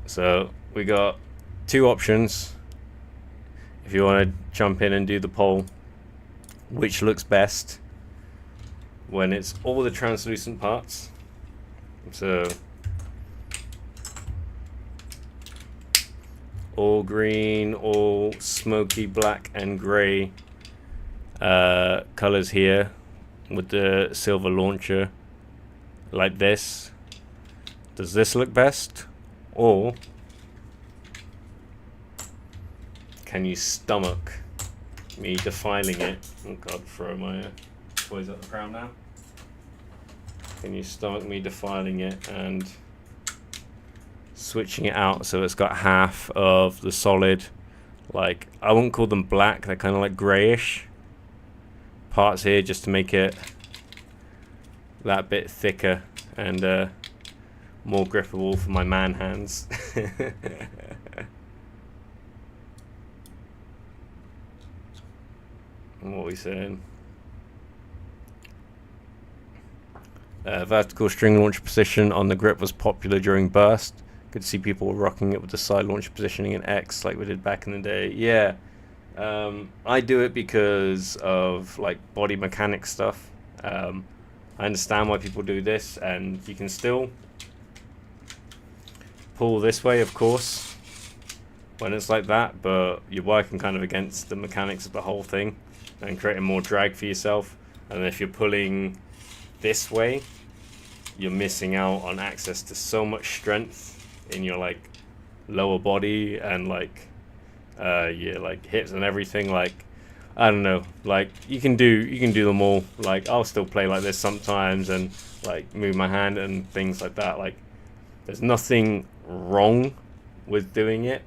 So we got two options. If you want to jump in and do the poll, which looks best when it's all the translucent parts? So all green, all smoky black and grey colors here with the silver launcher like this. Does this look best? Or can you stomach me defiling it? Oh god, throw my toys at the ground now. Can you stomach me defiling it and switching it out so it's got half of the solid, like, I wouldn't call them black, they're kind of like grayish parts here, just to make it that bit thicker and more grippable for my man hands. What are we saying? Vertical string launcher position on the grip was popular during burst. Could see people rocking it with the side launcher positioning in X like we did back in the day. Yeah, I do it because of like body mechanics stuff. I understand why people do this, and you can still pull this way, of course, when it's like that, but you're working kind of against the mechanics of the whole thing and creating more drag for yourself. And if you're pulling this way, you're missing out on access to so much strength in your like lower body and like your like hips and everything. Like, I don't know, like you can do them all. Like, I'll still play like this sometimes and like move my hand and things like that. Like, there's nothing wrong with doing it.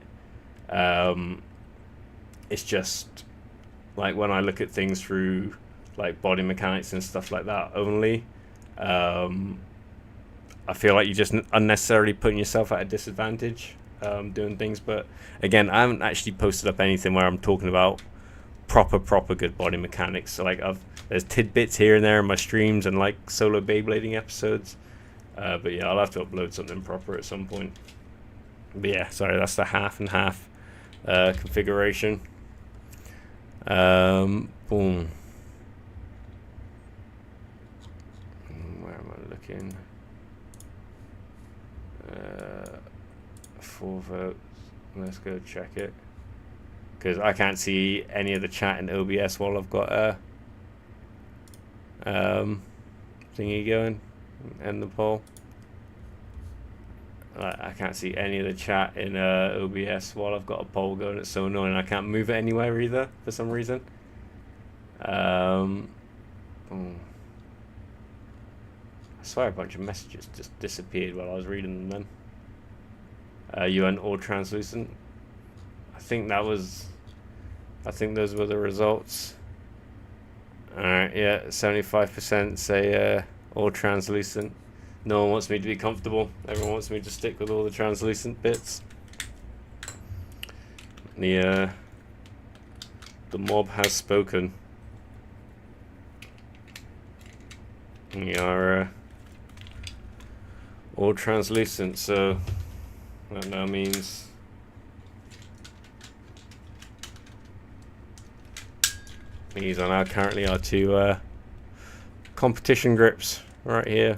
It's just like when I look at things through like body mechanics and stuff like that only, I feel like you're just unnecessarily putting yourself at a disadvantage doing things. But again, I haven't actually posted up anything where I'm talking about proper good body mechanics. So like there's tidbits here and there in my streams and like solo Beyblading episodes. But yeah, I'll have to upload something proper at some point. But yeah, sorry, that's the half and half configuration. Boom. Where am I looking? 4 votes. Let's go check it, because I can't see any of the chat in OBS while I've got a thingy going and the poll. I can't see any of the chat in OBS while I've got a poll going. It's so annoying. I can't move it anywhere either for some reason. I swear a bunch of messages just disappeared while I was reading them then. You went all translucent. I think those were the results. Alright, yeah, 75% say all translucent. No one wants me to be comfortable. Everyone wants me to stick with all the translucent bits. The mob has spoken. We are all translucent, so that now means these are now currently our two competition grips right here.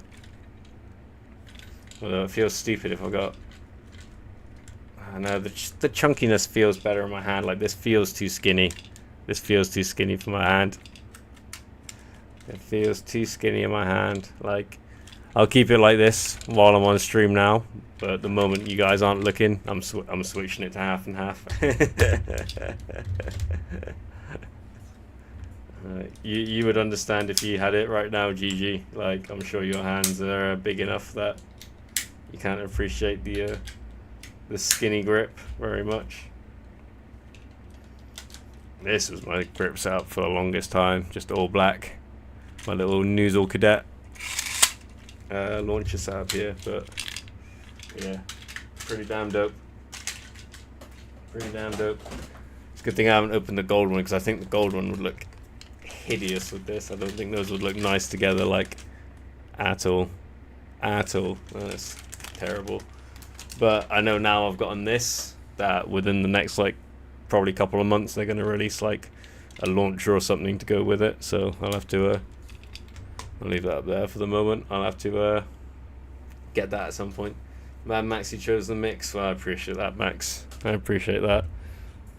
Although it feels stupid if I got, I know the chunkiness feels better in my hand. Like, this feels too skinny. This feels too skinny for my hand. It feels too skinny in my hand. Like, I'll keep it like this while I'm on stream now, but the moment you guys aren't looking, I'm switching it to half and half. You would understand if you had it right now, GG. Like, I'm sure your hands are big enough that you can't appreciate the skinny grip very much. This was my grip setup for the longest time, just all black. My little Noozle Cadet launcher setup here, but yeah, pretty damn dope. Pretty damn dope. It's a good thing I haven't opened the gold one, because I think the gold one would look hideous with this. I don't think those would look nice together, like, at all. At all. That's terrible. But I know now I've gotten this, that within the next, like, probably couple of months, they're going to release, like, a launcher or something to go with it. So I'll have to, I'll leave that up there for the moment. I'll have to get that at some point. Mad Maxi chose the mix. Well, I appreciate that, Max. I appreciate that.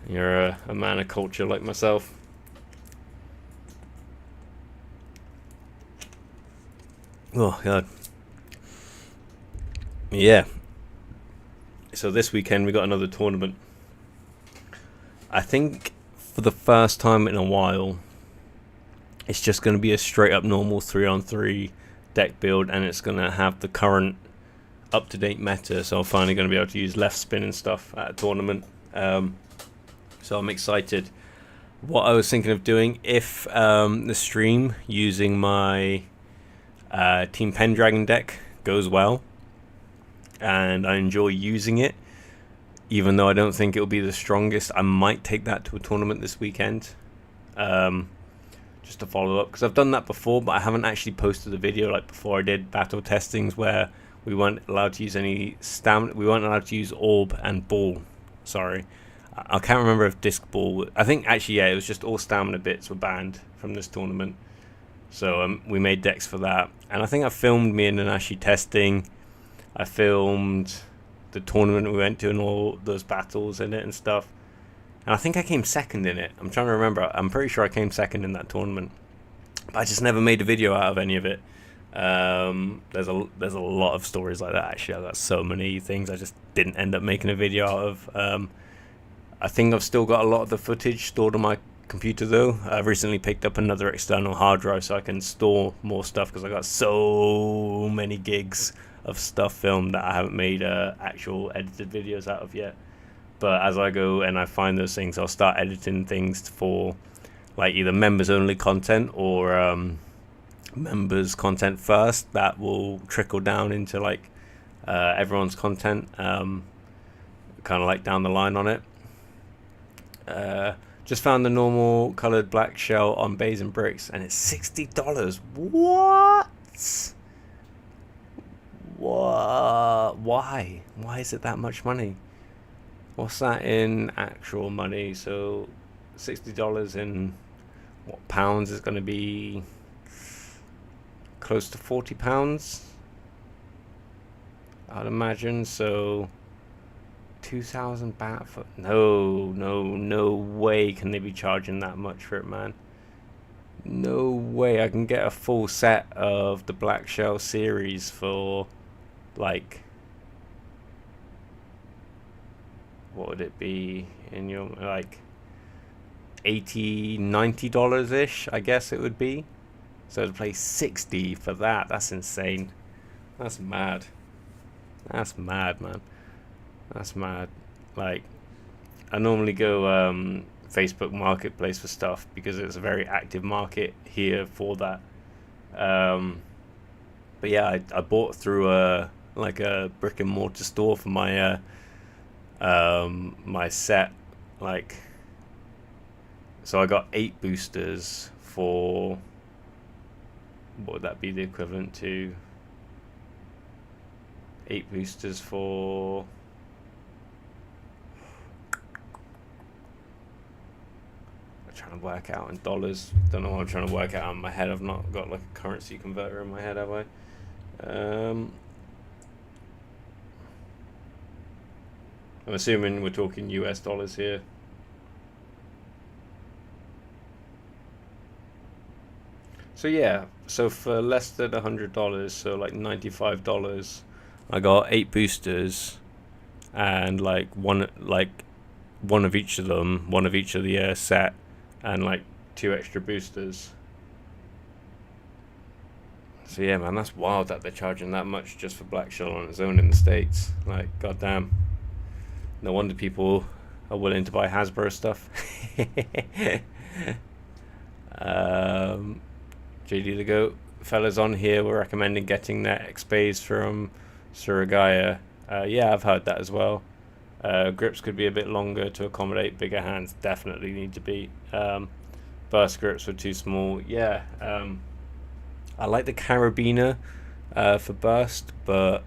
You're a man of culture like myself. Oh, God. Yeah. So this weekend we got another tournament. I think for the first time in a while, it's just going to be a straight up normal 3-on-3 deck build, and it's going to have the current up-to-date meta, so I'm finally going to be able to use left spin and stuff at a tournament. So I'm excited. What I was thinking of doing, if the stream using my Team Pendragon deck goes well and I enjoy using it, even though I don't think it'll be the strongest, I might take that to a tournament this weekend, just to follow up, because I've done that before, but I haven't actually posted a video like before I did battle testings, where we weren't allowed to use any stamina. We weren't allowed to use orb and ball. Sorry, I can't remember if disc ball. I think actually, yeah, it was just all stamina bits were banned from this tournament. So we made decks for that, and I think I filmed me and Nanashi testing. I filmed the tournament we went to and all those battles in it and stuff. And I think I came second in it. I'm trying to remember. I'm pretty sure I came second in that tournament. But I just never made a video out of any of it. There's a lot of stories like that, actually. I've got so many things I just didn't end up making a video out of. I think I've still got a lot of the footage stored on my computer, though. I've recently picked up another external hard drive so I can store more stuff, because I got so many gigs of stuff filmed that I haven't made actual edited videos out of yet. But as I go and I find those things, I'll start editing things for like either members only content or members content first. That will trickle down into like everyone's content, kind of like down the line on it. Just found the normal colored black shell on Bays and Bricks, and it's $60. What? What? Why is it that much money? What's that in actual money? So $60 in what pounds is going to be close to £40, I'd imagine. So 2,000 baht for no way can they be charging that much for it, man. No way. I can get a full set of the Black Shell series for like, what would it be in your like $80-90 ish, I guess it would be. So to play 60 for that, that's insane. That's mad. That's mad, man. That's mad. Like, I normally go Facebook Marketplace for stuff because it's a very active market here for that. But yeah, I bought through a brick and mortar store for my my set. Like, so I got 8 boosters for, what would that be the equivalent to? 8 boosters for, I'm trying to work out in dollars. Don't know what I'm trying to work out in my head. I've not got like a currency converter in my head, have I? I'm assuming we're talking US dollars here. So yeah, so for less than $100, so like $95, I got 8 boosters, and like one of each of them, one of each of the set, and like 2 extra boosters. So yeah, man, that's wild that they're charging that much just for Black Shell on its own in the States. Like, goddamn. No wonder people are willing to buy Hasbro stuff. JD the Goat, fellas on here were recommending getting their X-Bays from Suragaya. Yeah, I've heard that as well. Grips could be a bit longer to accommodate bigger hands. Definitely need to be. Burst grips were too small. Yeah. I like the carabiner for burst, but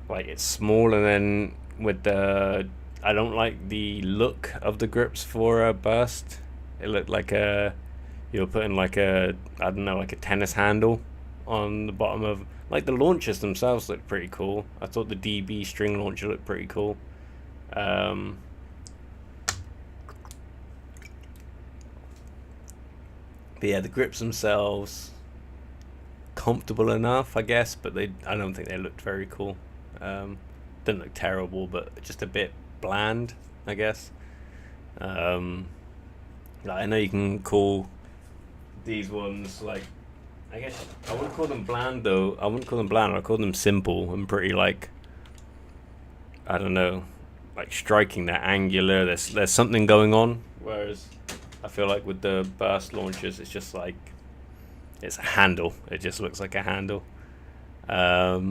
like it's small, and then with the I don't like the look of the grips for a burst. It looked like you're putting like I don't know, like a tennis handle on the bottom of, like, the launchers themselves looked pretty cool. I thought the DB string launcher looked pretty cool. But yeah, the grips themselves comfortable enough, I guess, but I don't think they looked very cool. Didn't look terrible, but just a bit bland, I guess. I know you can call these ones, like, I guess I wouldn't call them bland though. I wouldn't call them bland. I'd call them simple and pretty, like, I don't know, like striking. They're angular. There's something going on. Whereas I feel like with the burst launchers, it's just like it's a handle. It just looks like a handle. I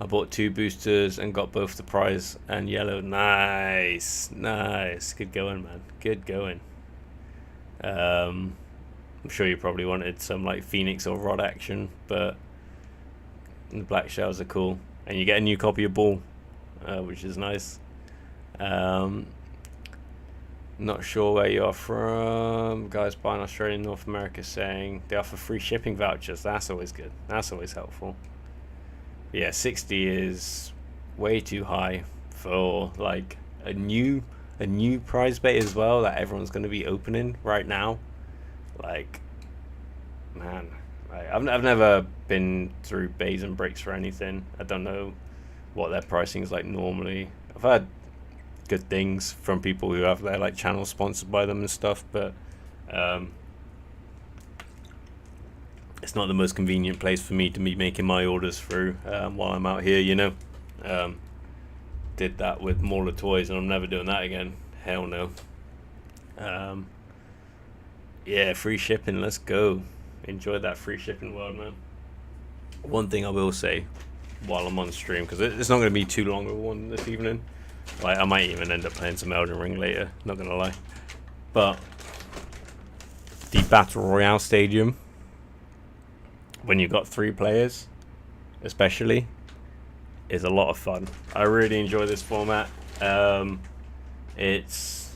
bought 2 boosters and got both the prize and yellow. Nice. Good going, man. Good going. I'm sure you probably wanted some like Phoenix or Rod action, but the black shells are cool. And you get a new copy of Ball, which is nice. Not sure where you are from. Guys buying Australia and North America saying they offer free shipping vouchers. That's always good. That's always helpful. Yeah, 60 is way too high for like a new prize bait as well that everyone's going to be opening right now. Like, man, I've never been through bays and breaks for anything. I don't know what their pricing is like normally. I've had good things from people who have their like channels sponsored by them and stuff, but it's not the most convenient place for me to be making my orders through while I'm out here, you know. Did that with Mauler Toys and I'm never doing that again. Hell no. Yeah, free shipping, let's go. Enjoy that free shipping world, man. One thing I will say while I'm on stream, because it's not going to be too long of one this evening. Like, I might even end up playing some Elden Ring later, not going to lie. But the Battle Royale Stadium, when you've got 3 players, especially, is a lot of fun. I really enjoy this format. It's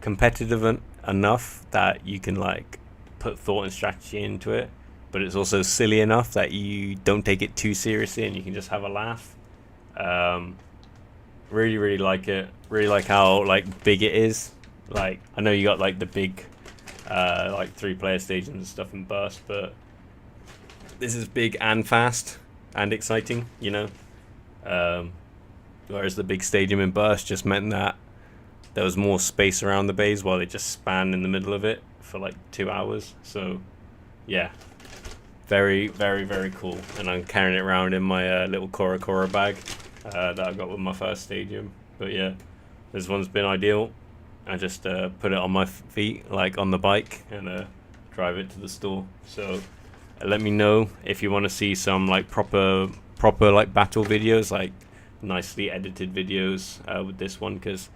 competitive enough that you can like put thought and strategy into it, but it's also silly enough that you don't take it too seriously and you can just have a laugh. Really like it. Really like how like big it is. Like, I know you got like the big like 3-player stadiums and stuff in Burst, but this is big and fast and exciting, you know. Whereas the big stadium in Burst just meant that there was more space around the bays while they just span in the middle of it for like 2 hours. So yeah, very cool. And I'm carrying it around in my little Cora bag that I got with my first stadium. But yeah, this one's been ideal. I just put it on my feet, like on the bike, and drive it to the store. So let me know if you want to see some like proper like battle videos, like nicely edited videos with this one, because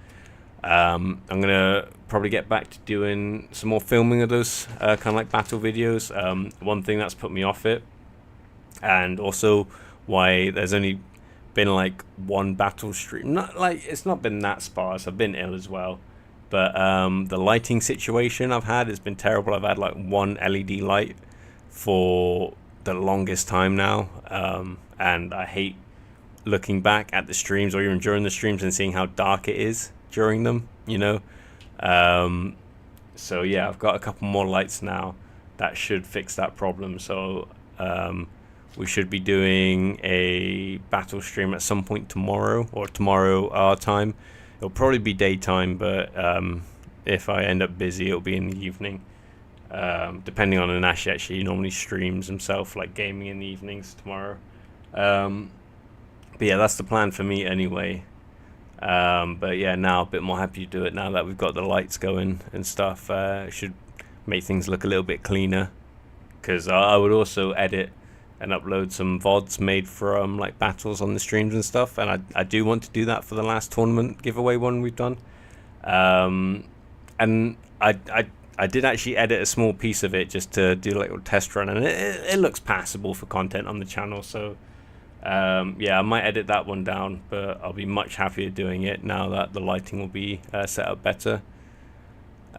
I'm gonna probably get back to doing some more filming of those kind of like battle videos. One thing that's put me off it, and also why there's only been like one battle stream, not like it's not been that sparse. I've been ill as well, but the lighting situation I've had has been terrible. I've had like one LED light for the longest time now, and I hate looking back at the streams or even during the streams and seeing how dark it is during them, you know. So yeah, I've got a couple more lights now that should fix that problem. So we should be doing a battle stream at some point tomorrow, or tomorrow our time, it'll probably be daytime, but if I end up busy, it'll be in the evening. Depending on Anashi, actually, he normally streams himself like gaming in the evenings tomorrow. But yeah, that's the plan for me anyway. But yeah, now a bit more happy to do it now that we've got the lights going and stuff. It should make things look a little bit cleaner, because I would also edit and upload some VODs made from like battles on the streams and stuff, and I do want to do that for the last tournament giveaway one we've done. And I did actually edit a small piece of it just to do like a test run, and it looks passable for content on the channel, so yeah, I might edit that one down, but I'll be much happier doing it now that the lighting will be set up better.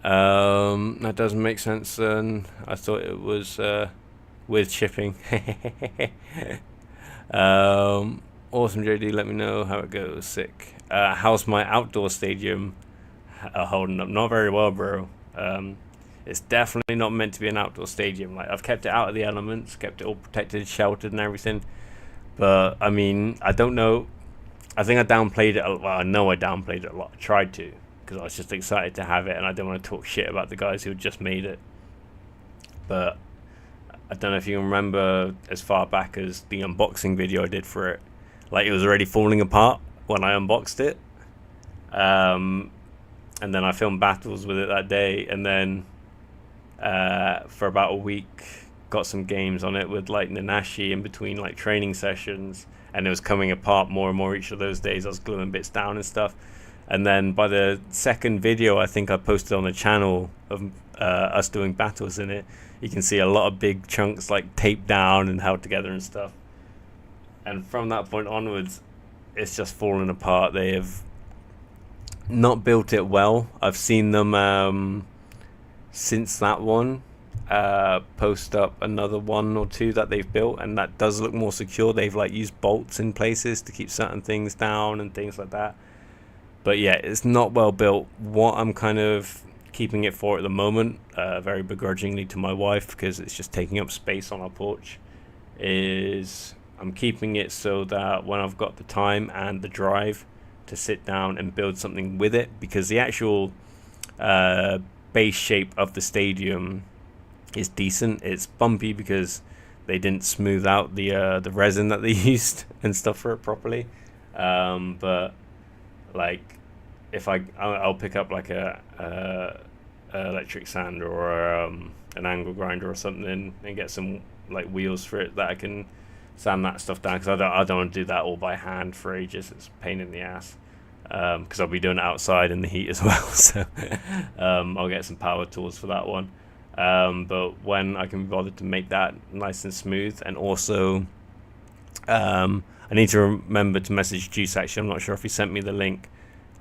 That doesn't make sense, and I thought it was with shipping. Awesome, JD, let me know how it goes. Sick. How's my outdoor stadium holding up? Not very well, bro. It's definitely not meant to be an outdoor stadium. Like, I've kept it out of the elements, kept it all protected, sheltered and everything. But, I mean, I don't know. I think I downplayed it. Well, I know I downplayed it a lot. I tried to, because I was just excited to have it, and I didn't want to talk shit about the guys who had just made it. But I don't know if you can remember as far back as the unboxing video I did for it. Like, it was already falling apart when I unboxed it. And then I filmed battles with it that day, and then for about a week got some games on it with like Nanashi in between like training sessions, and it was coming apart more and more each of those days. I was gluing bits down and stuff, and then by the second video I think I posted on the channel of us doing battles in it, you can see a lot of big chunks like taped down and held together and stuff, and from that point onwards it's just fallen apart. They have not built it well. I've seen them since that one post up another one or two that they've built, and that does look more secure. They've like used bolts in places to keep certain things down and things like that. But yeah, it's not well built. What I'm kind of keeping it for at the moment, very begrudgingly to my wife because it's just taking up space on our porch, is I'm keeping it so that when I've got the time and the drive to sit down and build something with it, because the actual base shape of the stadium is decent. It's bumpy because they didn't smooth out the resin that they used and stuff for it properly, but like if I'll pick up like a electric sander or an angle grinder or something and get some like wheels for it that I can sand that stuff down, because I don't want to do that all by hand for ages. It's a pain in the ass, because I'll be doing it outside in the heat as well. So I'll get some power tools for that one. But when I can be bothered to make that nice and smooth, and also I need to remember to message Juice. Actually, I'm not sure if he sent me the link,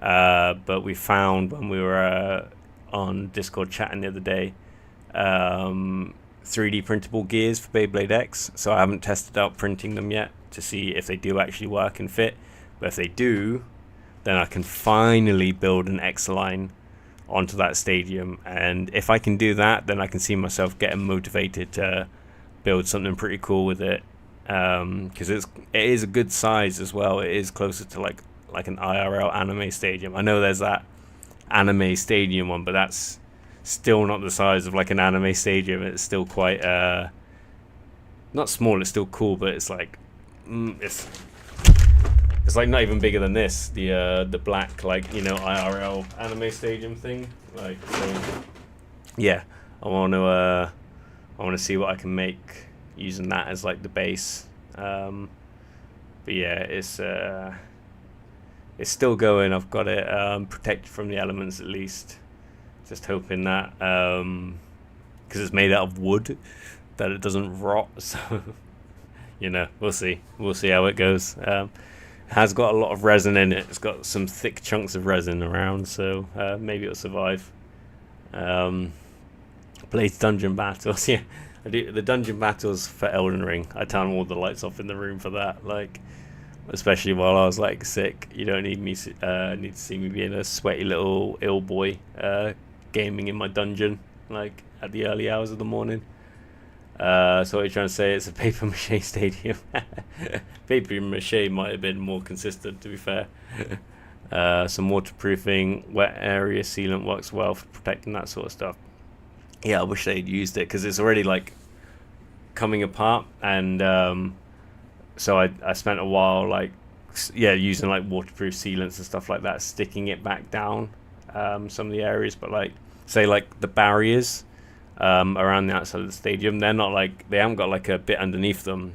but we found when we were on Discord chatting the other day 3D printable gears for Beyblade X. So I haven't tested out printing them yet to see if they do actually work and fit, but if they do, then I can finally build an X line onto that stadium, and if I can do that, then I can see myself getting motivated to build something pretty cool with it, because it is a good size as well. It is closer to like an IRL anime stadium. I know there's that anime stadium one, but that's still not the size of like an anime stadium. It's still quite not small, it's still cool, but it's like it's like not even bigger than this, the black, like, you know, IRL anime stadium thing. Like, so yeah, I want to see what I can make using that as like the base. But yeah, it's still going. I've got it protected from the elements at least. Just hoping that because it's made out of wood, that it doesn't rot. So you know, we'll see how it goes. Has got a lot of resin in it. It's got some thick chunks of resin around, so maybe it'll survive. Played dungeon battles. Yeah, I do the dungeon battles for Elden Ring. I turn all the lights off in the room for that, like, especially while I was like sick. You don't need me need to see me being a sweaty little ill boy gaming in my dungeon like at the early hours of the morning. So what you're trying to say, it's a paper mache stadium. Paper mache might have been more consistent, to be fair. some waterproofing, wet area sealant works well for protecting that sort of stuff. Yeah, I wish they'd used it because it's already like coming apart, and so I spent a while like using like waterproof sealants and stuff like that, sticking it back down some of the areas, but like say like the barriers around the outside of the stadium, they haven't got like a bit underneath them,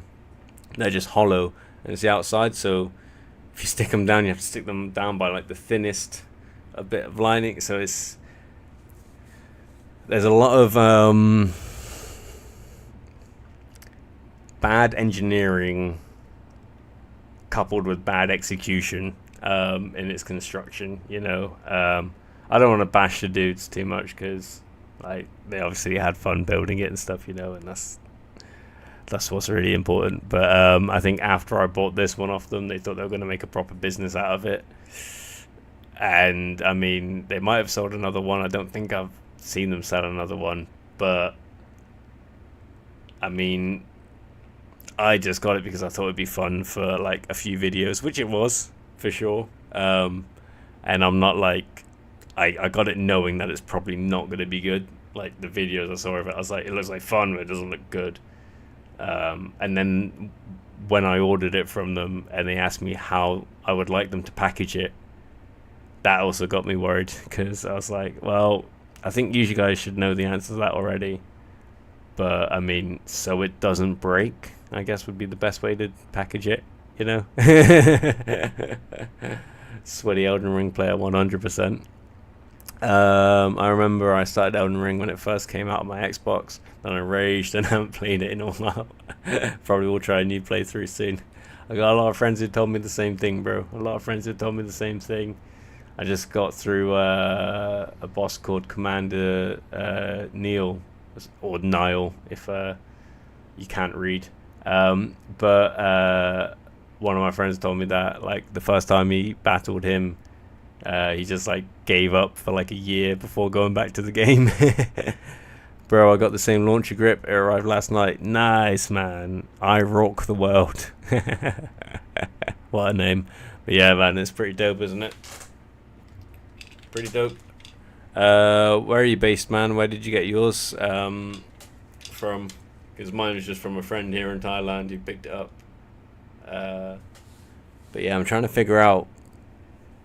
they're just hollow and it's the outside, so if you stick them down you have to stick them down by like the thinnest a bit of lining, so there's a lot of bad engineering coupled with bad execution in its construction, you know. I don't want to bash the dudes too much because like they obviously had fun building it and stuff, you know, and that's what's really important. But I think after I bought this one off them, they thought they were going to make a proper business out of it, and I mean they might have sold another one. I don't think I've seen them sell another one, but I mean I just got it because I thought it'd be fun for like a few videos, which it was for sure. And I'm not like I got it knowing that it's probably not going to be good. Like the videos I saw of it, I was like, it looks like fun, but it doesn't look good. And then when I ordered it from them and they asked me how I would like them to package it, that also got me worried because I was like, well, I think you guys should know the answer to that already. But I mean, so it doesn't break, I guess would be the best way to package it, you know. Sweaty Elden Ring player 100%. I remember I started Elden Ring when it first came out on my Xbox, then I raged and haven't played it in a while. Probably will try a new playthrough soon. I got a lot of friends who told me the same thing, bro. A lot of friends who told me the same thing. I just got through a boss called Commander Neil, or Nile if you can't read. But one of my friends told me that like the first time he battled him, he just like gave up for like a year before going back to the game. Bro, I got the same launcher grip. It arrived last night. Nice, man. I rock the world. What a name. But yeah, man, it's pretty dope, isn't it? Pretty dope. Where are you based, man? Where did you get yours from? Because mine was just from a friend here in Thailand who picked it up. But yeah, I'm trying to figure out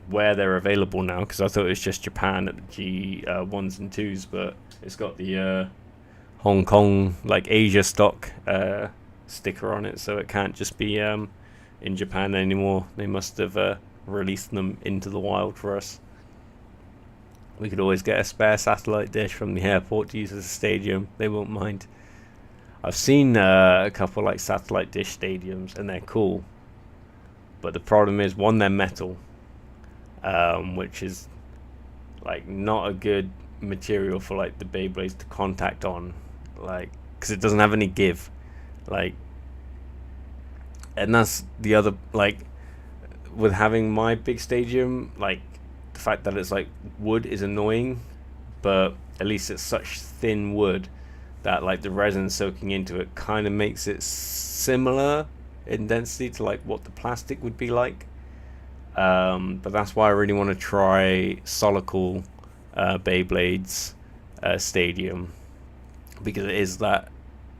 where they're available now, because I thought it was just Japan at the G1s and 2s, but it's got the Hong Kong, like Asia stock sticker on it, so it can't just be in Japan anymore. They must have released them into the wild for us. We could always get a spare satellite dish from the airport to use as a stadium. They won't mind. I've seen a couple like satellite dish stadiums and they're cool, but the problem is, one, they're metal, which is like not a good material for like the Beyblades to contact on, like because it doesn't have any give, like, and that's the other, like with having my big stadium, like the fact that it's like wood is annoying, but at least it's such thin wood that like the resin soaking into it kind of makes it similar in density to like what the plastic would be like. But that's why I really want to try Solicool Beyblade's stadium, because it is that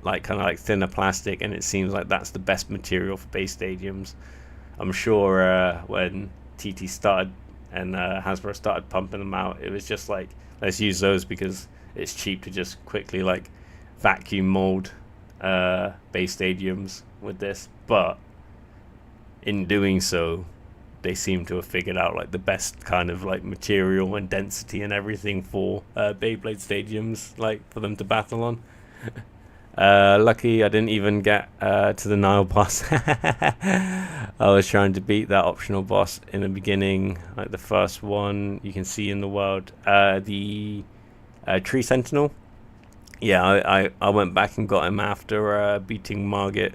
like kind of like thinner plastic, and it seems like that's the best material for base stadiums. I'm sure when TT started and Hasbro started pumping them out, it was just like, let's use those because it's cheap to just quickly like vacuum mold base stadiums with this. But in doing so, they seem to have figured out like the best kind of like material and density and everything for Beyblade stadiums, like for them to battle on. Lucky I didn't even get to the Nile boss. I was trying to beat that optional boss in the beginning, like the first one you can see in the world, the Tree Sentinel. Yeah, I went back and got him after beating Margit.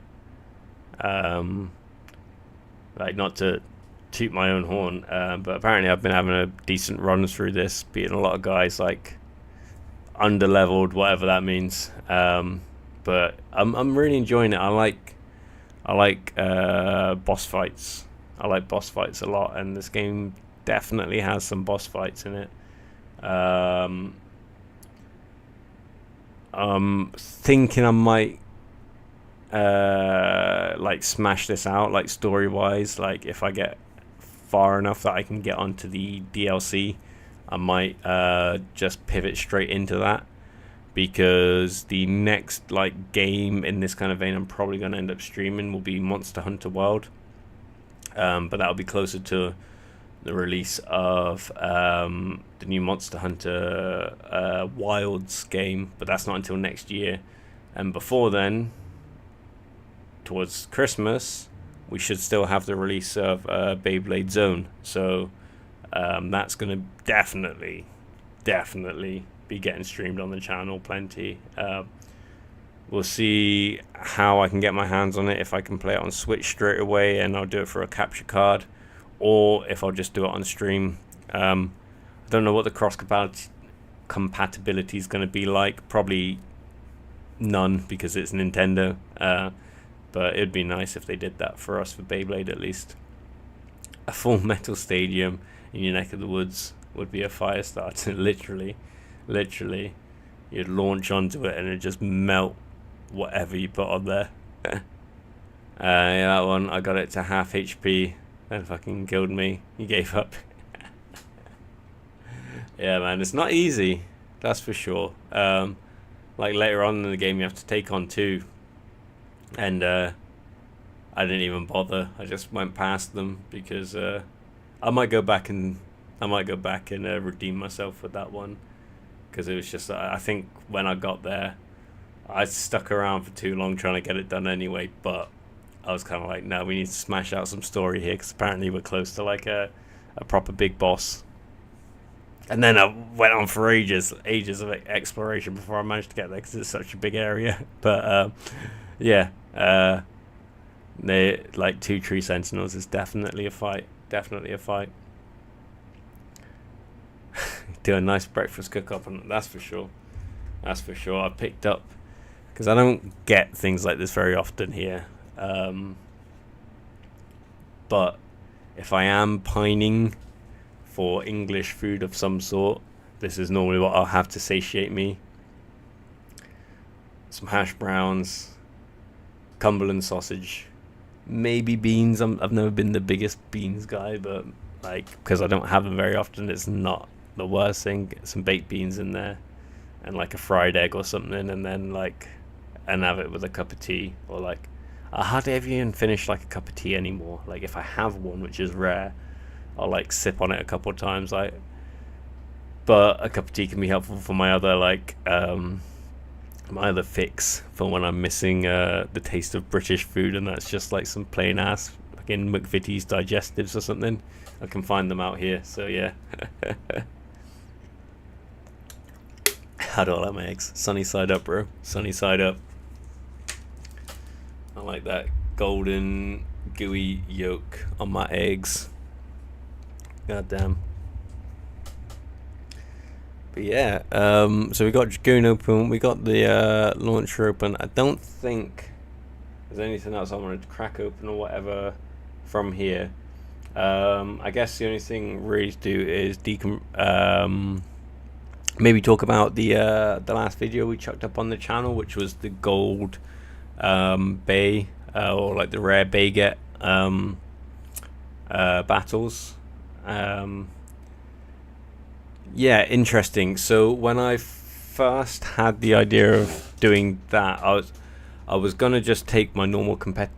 Like, not to toot my own horn, but apparently I've been having a decent run through this, beating a lot of guys like under-leveled, whatever that means. But I'm really enjoying it. I like boss fights. I like boss fights a lot, and this game definitely has some boss fights in it. I'm thinking I might like smash this out, like story wise. Like if I get far enough that I can get onto the DLC, I might just pivot straight into that, because the next like game in this kind of vein I'm probably going to end up streaming will be Monster Hunter World, but that'll be closer to the release of the new Monster Hunter Wilds game, but that's not until next year. And before then, towards Christmas, we should still have the release of Beyblade Zone. So that's going to definitely be getting streamed on the channel plenty. We'll see how I can get my hands on it, if I can play it on Switch straight away and I'll do it for a capture card, or if I'll just do it on stream. I don't know what the cross compatibility is going to be like. Probably none, because it's Nintendo. But it'd be nice if they did that for us, for Beyblade at least. A Full Metal Stadium in your neck of the woods would be a fire starter. literally, you'd launch onto it and it'd just melt whatever you put on there. Yeah, that one, I got it to half HP, then fucking killed me. He gave up. Yeah, man, it's not easy, that's for sure. Like later on in the game, you have to take on 2. And I didn't even bother. I just went past them, because I might go back and redeem myself with that one, because it was just, I think when I got there, I stuck around for too long trying to get it done anyway. But I was kind of like, no, we need to smash out some story here, because apparently we're close to like a proper big boss. And then I went on for ages of exploration before I managed to get there, because it's such a big area. But yeah, they like 2 tree sentinels is definitely a fight. Do a nice breakfast cook up, and that's for sure. I picked up, because I don't get things like this very often here. But if I am pining for English food of some sort, this is normally what I'll have to satiate me. Some hash browns, Cumberland sausage, maybe beans. I've never been the biggest beans guy, but like, because I don't have them very often, it's not the worst thing. Get some baked beans in there, and like a fried egg or something, and then like, and have it with a cup of tea. Or like, I hardly ever even finish like a cup of tea anymore. Like if I have one, which is rare, I'll like sip on it a couple of times. Like, but a cup of tea can be helpful for my other like my other fix for when I'm missing the taste of British food, and that's just like some plain ass fucking McVitie's digestives or something. I can find them out here, so yeah. How do I like my eggs? Sunny side up, bro. Sunny side up. I like that golden gooey yolk on my eggs. God damn. But yeah, so we got Dragoon open, we got the launcher open. I don't think there's anything else I wanted to crack open or whatever from here. I guess the only thing really to do is maybe talk about the last video we chucked up on the channel, which was the gold bay, or like the rare Baguette battles. Yeah, interesting. So when I first had the idea of doing that, I was gonna just take my normal deck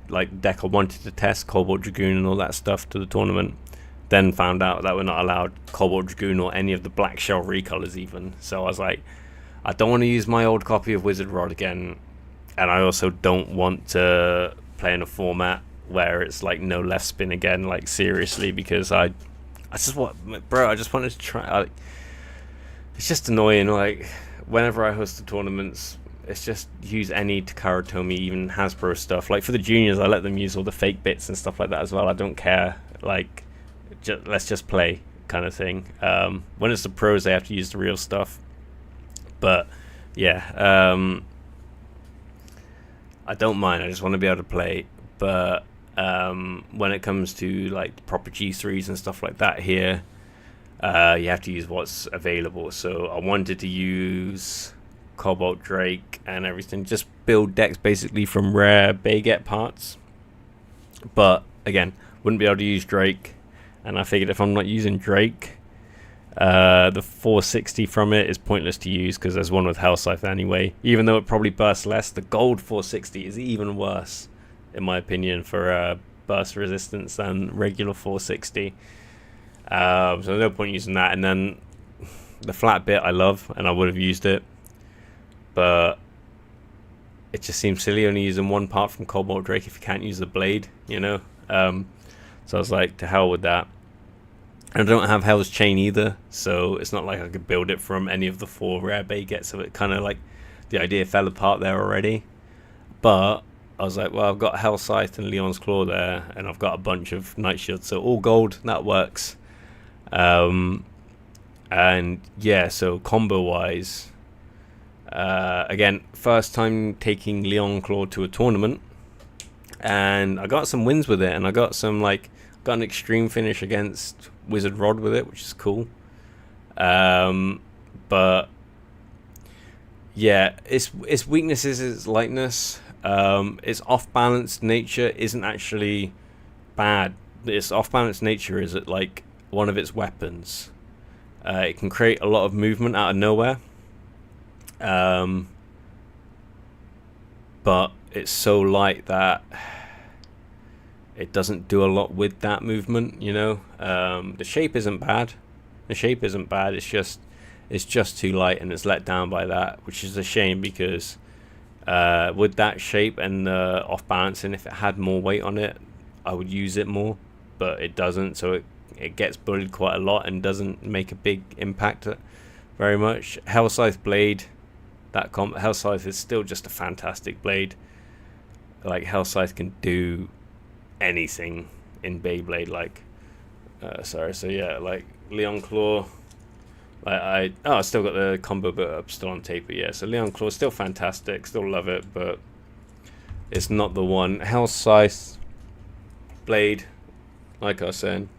I wanted to test, Cobalt Dragoon and all that stuff, to the tournament. Then found out that we're not allowed Cobalt Dragoon or any of the Black Shell recolors even. So I was like, I don't want to use my old copy of Wizard Rod again, and I also don't want to play in a format where it's like no left spin again. Like seriously, because I just wanted to try. It's just annoying. Like whenever I host the tournaments, it's just use any Takara Tomy, even Hasbro stuff. Like for the juniors, I let them use all the fake bits and stuff like that as well. I don't care. Like, let's just play kind of thing. When it's the pros, they have to use the real stuff. But yeah, I don't mind. I just want to be able to play. But when it comes to like proper G3s and stuff like that here, You have to use what's available. So I wanted to use Cobalt Drake and everything, just build decks basically from rare Baguette parts. But again, wouldn't be able to use Drake, and I figured if I'm not using Drake, the 460 from it is pointless to use because there's one with Hell Scythe anyway. Even though it probably bursts less, the gold 460 is even worse, in my opinion, for burst resistance than regular 460. So there's no point using that. And then the flat bit I love, and I would have used it, but it just seems silly only using one part from Cobalt Drake if you can't use the blade, you know. So I was like, to hell with that. I don't have Hell's Chain either, so it's not like I could build it from any of the 4 rare Baguettes, so it kind of like, the idea fell apart there already. But I was like, well, I've got Hell Scythe and Leon's Claw there, and I've got a bunch of Night Shields, so all gold, that works. And yeah, so combo-wise, again, first time taking Leon Claw to a tournament, and I got some wins with it, and I got some, like, got an extreme finish against Wizard Rod with it, which is cool. But yeah, its weaknesses is its lightness. Its off-balanced nature isn't actually bad. Its off-balanced nature is like one of its weapons. It can create a lot of movement out of nowhere. But it's so light that it doesn't do a lot with that movement, you know. The shape isn't bad. It's just too light, and it's let down by that, which is a shame because with that shape and the off balancing, if it had more weight on it, I would use it more, but it doesn't. So it gets bullied quite a lot and doesn't make a big impact very much. Hell Scythe blade, Hell Scythe is still just a fantastic blade. Like, Hell Scythe can do anything in Beyblade, like so yeah, like Leon Claw, like I still got the combo bit up still on tape, but yeah, so Leon Claw still fantastic, still love it, but it's not the one. Hell Scythe blade, like I was saying,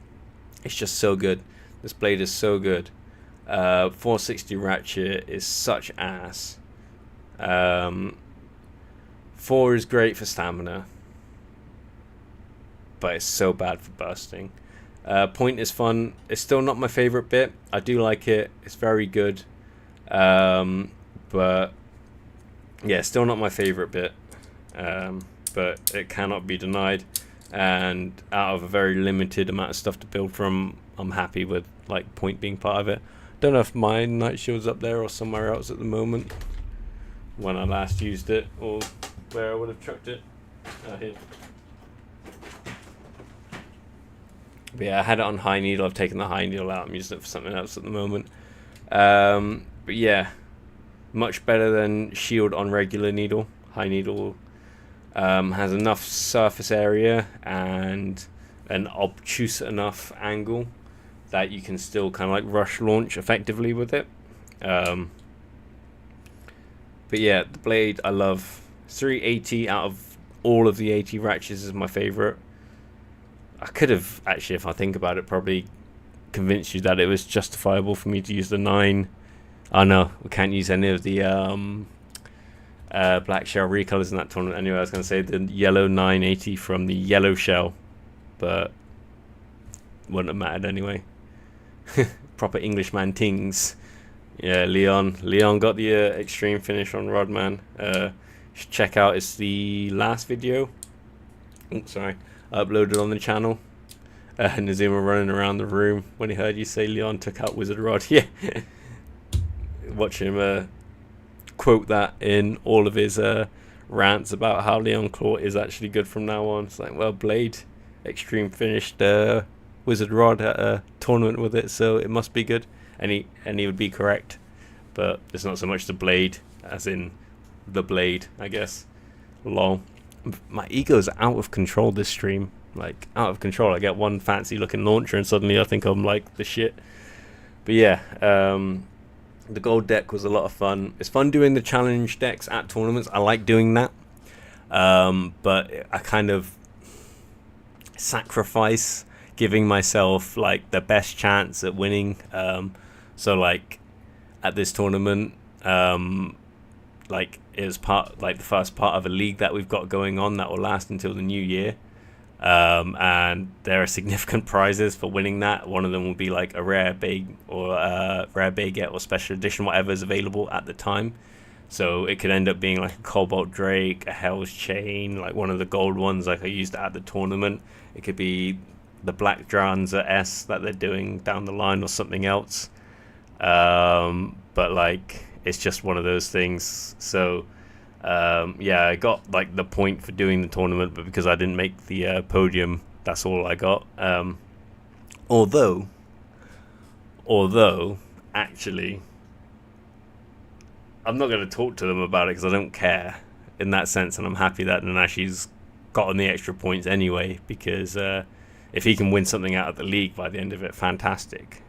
it's just so good. This blade is so good. 460 ratchet is such ass. 4 is great for stamina, but it's so bad for bursting. Point is fun. It's still not my favorite bit. I do like it. It's very good. But yeah, still not my favorite bit. But it cannot be denied. And out of a very limited amount of stuff to build from, I'm happy with like Point being part of it. Don't know if my Night Shield's up there or somewhere else at the moment when I last used it, or where I would have chucked it. Here. But yeah, I had it on High Needle. I've taken the High Needle out. I'm using it for something else at the moment. But yeah, much better than Shield on regular Needle. High Needle has enough surface area and an obtuse enough angle that you can still kind of like rush launch effectively with it. But yeah, the blade I love. 380 out of all of the 80 ratchets is my favorite. I could have actually, if I think about it, probably convinced you that it was justifiable for me to use the 9. Oh no, we can't use any of the black shell recolors in that tournament anyway. I was going to say the yellow 980 from the yellow shell, but wouldn't have mattered anyway. Proper Englishman tings. Yeah, Leon got the extreme finish on Rodman. Check out, it's the last video. Oops, sorry. Uploaded on the channel. Nazima running around the room when he heard you say Leon took out Wizard Rod. Yeah. Watch him quote that in all of his rants about how Leon Claw is actually good from now on. It's like, well, Blade extreme finished Wizard Rod at a tournament with it, so it must be good. And he would be correct. But it's not so much the blade as in the blade, I guess. Lol. My ego's out of control this stream. Like, out of control. I get one fancy looking launcher and suddenly I think I'm like the shit. But yeah, the gold deck was a lot of fun. It's fun doing the challenge decks at tournaments. I like doing that. But I kind of sacrifice giving myself like the best chance at winning. So like at this tournament, like it was the first part of a league that we've got going on that will last until the new year. And there are significant prizes for winning that. One of them will be like a rare big or rare Baguette or special edition, whatever is available at the time. So it could end up being like a Cobalt Drake, a Hell's Chain, like one of the gold ones like I used at the tournament. It could be the Black Dranza S that they're doing down the line or something else. But like it's just one of those things. So I got like the point for doing the tournament, but because I didn't make the podium, that's all I got. Although actually I'm not going to talk to them about it because I don't care in that sense, and I'm happy that Nanashi's gotten the extra points anyway, because if he can win something out of the league by the end of it, fantastic.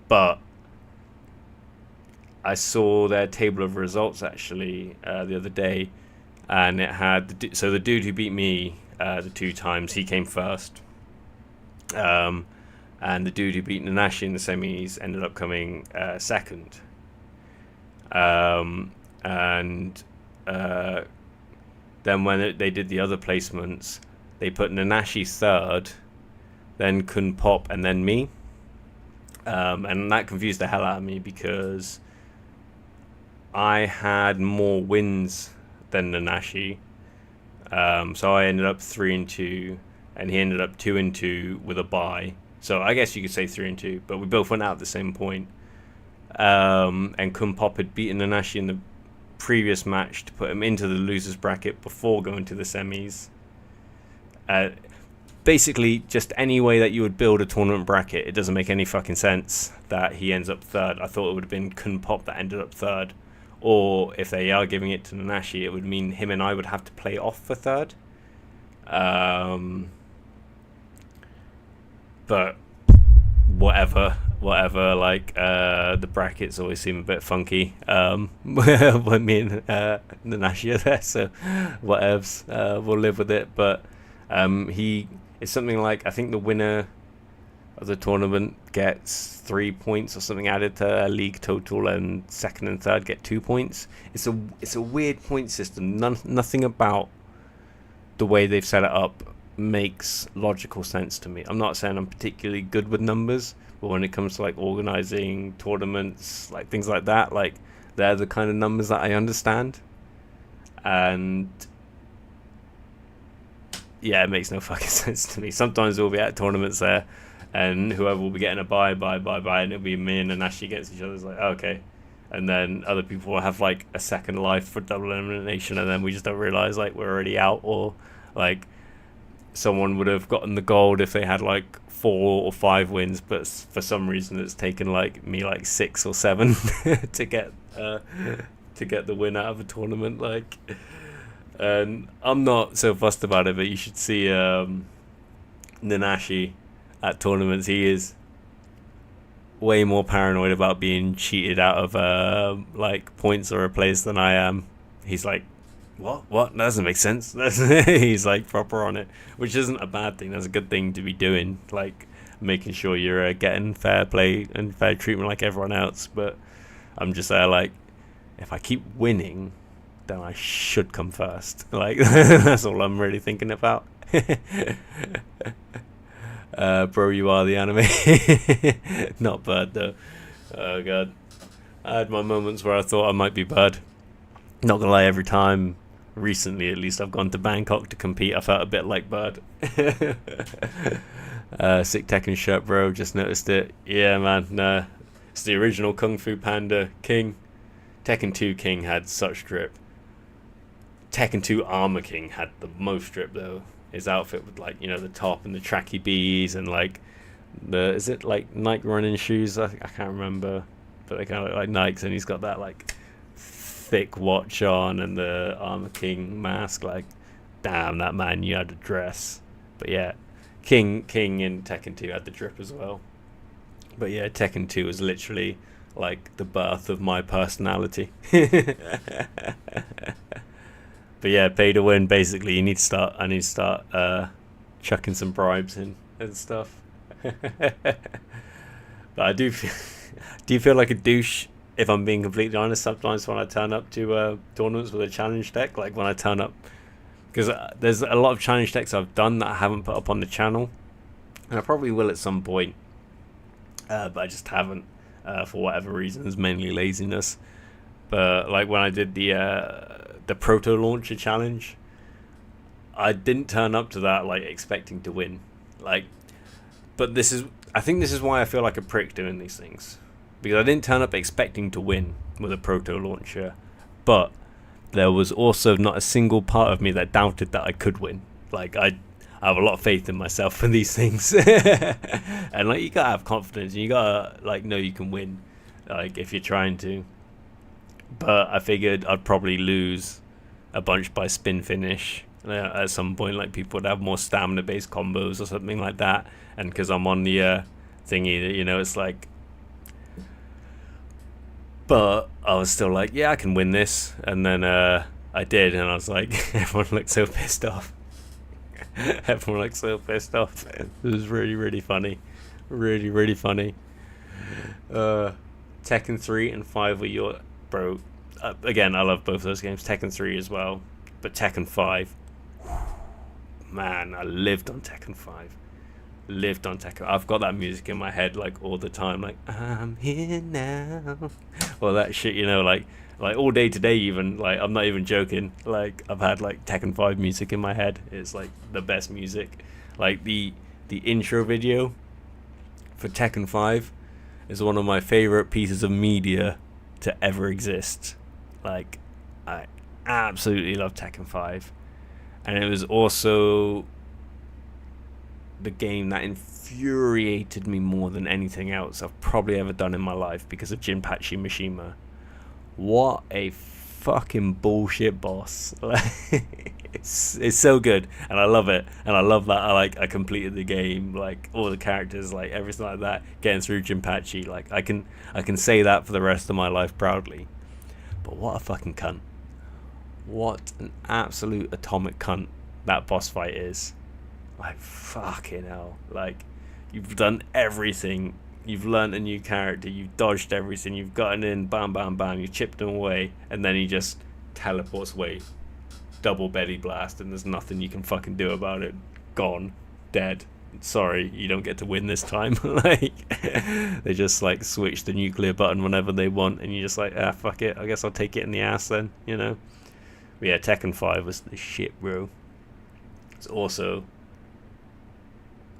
But I saw their table of results actually the other day, and it had the dude who beat me the 2 times, he came first, and the dude who beat Nanashi in the semis ended up coming second. And then when they did the other placements, they put Nanashi third, then Kun Pop, and then me. And that confused the hell out of me because I had more wins than Nanashi. So I ended up 3-2, and he ended up 2-2 with a bye. So I guess you could say 3-2, but we both went out at the same point. And Kun Pop had beaten Nanashi in the previous match to put him into the losers bracket before going to the semis. Basically, just any way that you would build a tournament bracket, it doesn't make any fucking sense that he ends up third. I thought it would have been Kun Pop that ended up third, or if they are giving it to Nanashi, it would mean him and I would have to play off for third. But whatever, like the brackets always seem a bit funky when me and Nanashi are there, so whatevs, we'll live with it. But it's something like, I think the winner of the tournament gets 3 points or something added to league total, and second and third get 2 points. It's a weird point system. Nothing about the way they've set it up makes logical sense to me. I'm not saying I'm particularly good with numbers, but when it comes to like organizing tournaments, like things like that, like they're the kind of numbers that I understand. And yeah, it makes no fucking sense to me. Sometimes we'll be at tournaments there, and whoever will be getting a bye, and it'll be me and Nanashi against each other. It's like, okay. And then other people will have like a second life for double elimination, and then we just don't realize like we're already out, or like someone would have gotten the gold if they had like 4 or 5 wins, but for some reason it's taken like me like 6 or 7 to get the win out of a tournament. Like, and I'm not so fussed about it, but you should see Nanashi at tournaments. He is way more paranoid about being cheated out of like points or a place than I am. He's like, what? That doesn't make sense. He's like proper on it, which isn't a bad thing. That's a good thing to be doing, like making sure you're getting fair play and fair treatment like everyone else. But I'm just there like, if I keep winning, then I should come first. Like that's all I'm really thinking about. Bro, you are the anime. Not Bird though. Oh god, I had my moments where I thought I might be Bird. Not gonna lie, every time recently at least I've gone to Bangkok to compete, I felt a bit like Bird. Sick Tekken shirt, bro, just noticed it. Yeah man, nah, it's the original Kung Fu Panda King. Tekken 2 King had such drip. Tekken 2 Armor King had the most drip though. His outfit with like, you know, the top and the tracky bees and like is it like Nike running shoes? I can't remember, but they kind of look like Nikes, and he's got that like thick watch on and the Armor King mask. Like, damn, that man, you had a dress. But yeah, King in Tekken 2 had the drip as well. But yeah, Tekken 2 was literally like the birth of my personality. But yeah, pay to win. Basically, I need to start chucking some bribes in. and stuff. But I do feel like a douche, if I'm being completely honest, sometimes when I turn up to tournaments with a challenge deck, like when I turn up, because there's a lot of challenge decks I've done that I haven't put up on the channel, and I probably will at some point, but I just haven't, for whatever reasons, mainly laziness. But like when I did the proto launcher challenge, I didn't turn up to that like expecting to win, like. But I think this is why I feel like a prick doing these things, because I didn't turn up expecting to win with a proto launcher, but there was also not a single part of me that doubted that I could win. Like I have a lot of faith in myself for these things, and like you gotta have confidence. And you gotta like know you can win, like if you're trying to. But I figured I'd probably lose a bunch by spin finish at some point. Like people would have more stamina based combos or something like that, and because I'm on the thingy, you know, it's like. But I was still like, yeah, I can win this, and then I did, and I was like, everyone looked so pissed off. Everyone looked so pissed off. It was really, really funny, really funny. Tekken 3 and 5 were your bro. Again, I love both those games. Tekken 3 as well, but Tekken 5, man, I lived on Tekken 5. Lived on Tekken. I've got that music in my head like all the time, like I'm here now. Well, that shit, you know, like all day today, even like I'm not even joking. Like I've had like Tekken 5 music in my head. It's like the best music. Like the intro video for Tekken 5 is one of my favorite pieces of media to ever exist. Like I absolutely love Tekken 5, and it was also the game that infuriated me more than anything else I've probably ever done in my life because of Jinpachi Mishima. What a fucking bullshit boss. It's so good, and I love it, and I love that I completed the game, like all the characters, like everything like that, getting through Jinpachi. Like I can say that for the rest of my life proudly. But what a fucking cunt. What an absolute atomic cunt that boss fight is. Like fucking hell. Like you've done everything. You've learned a new character. You've dodged everything. You've gotten in, bam, bam, bam. You chipped him away, and then he just teleports away. Double belly blast, and there's nothing you can fucking do about it. Gone, dead. Sorry, you don't get to win this time. Like they just like switch the nuclear button whenever they want, and you're just like, fuck it. I guess I'll take it in the ass then. You know. But yeah, Tekken 5 was the shit, bro. It's also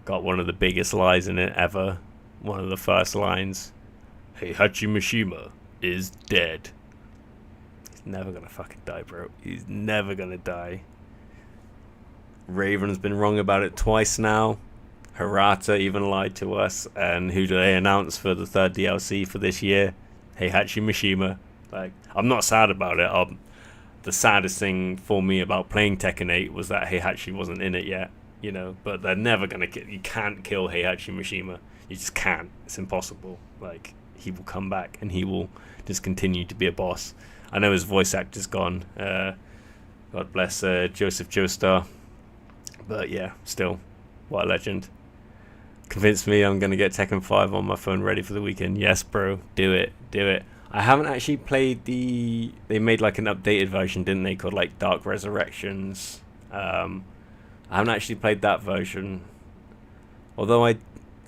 got one of the biggest lies in it ever. One of the first lines. Heihachi Mishima is dead. He's never gonna fucking die, bro. He's never gonna die. Raven's been wrong about it twice now. Hirata even lied to us. And who do they announce for the third DLC for this year? Heihachi Mishima. Like, I'm not sad about it. The saddest thing for me about playing Tekken 8 was that Heihachi wasn't in it yet. You know, but they're never gonna you can't kill Heihachi Mishima. You just can't. It's impossible. Like, he will come back and he will just continue to be a boss. I know his voice actor's gone. God bless Joseph Joestar. But yeah, still, what a legend. Convince me I'm gonna get Tekken 5 on my phone ready for the weekend. Yes, bro, do it. I haven't actually played they made like an updated version, didn't they, called like Dark Resurrections. I haven't actually played that version, although I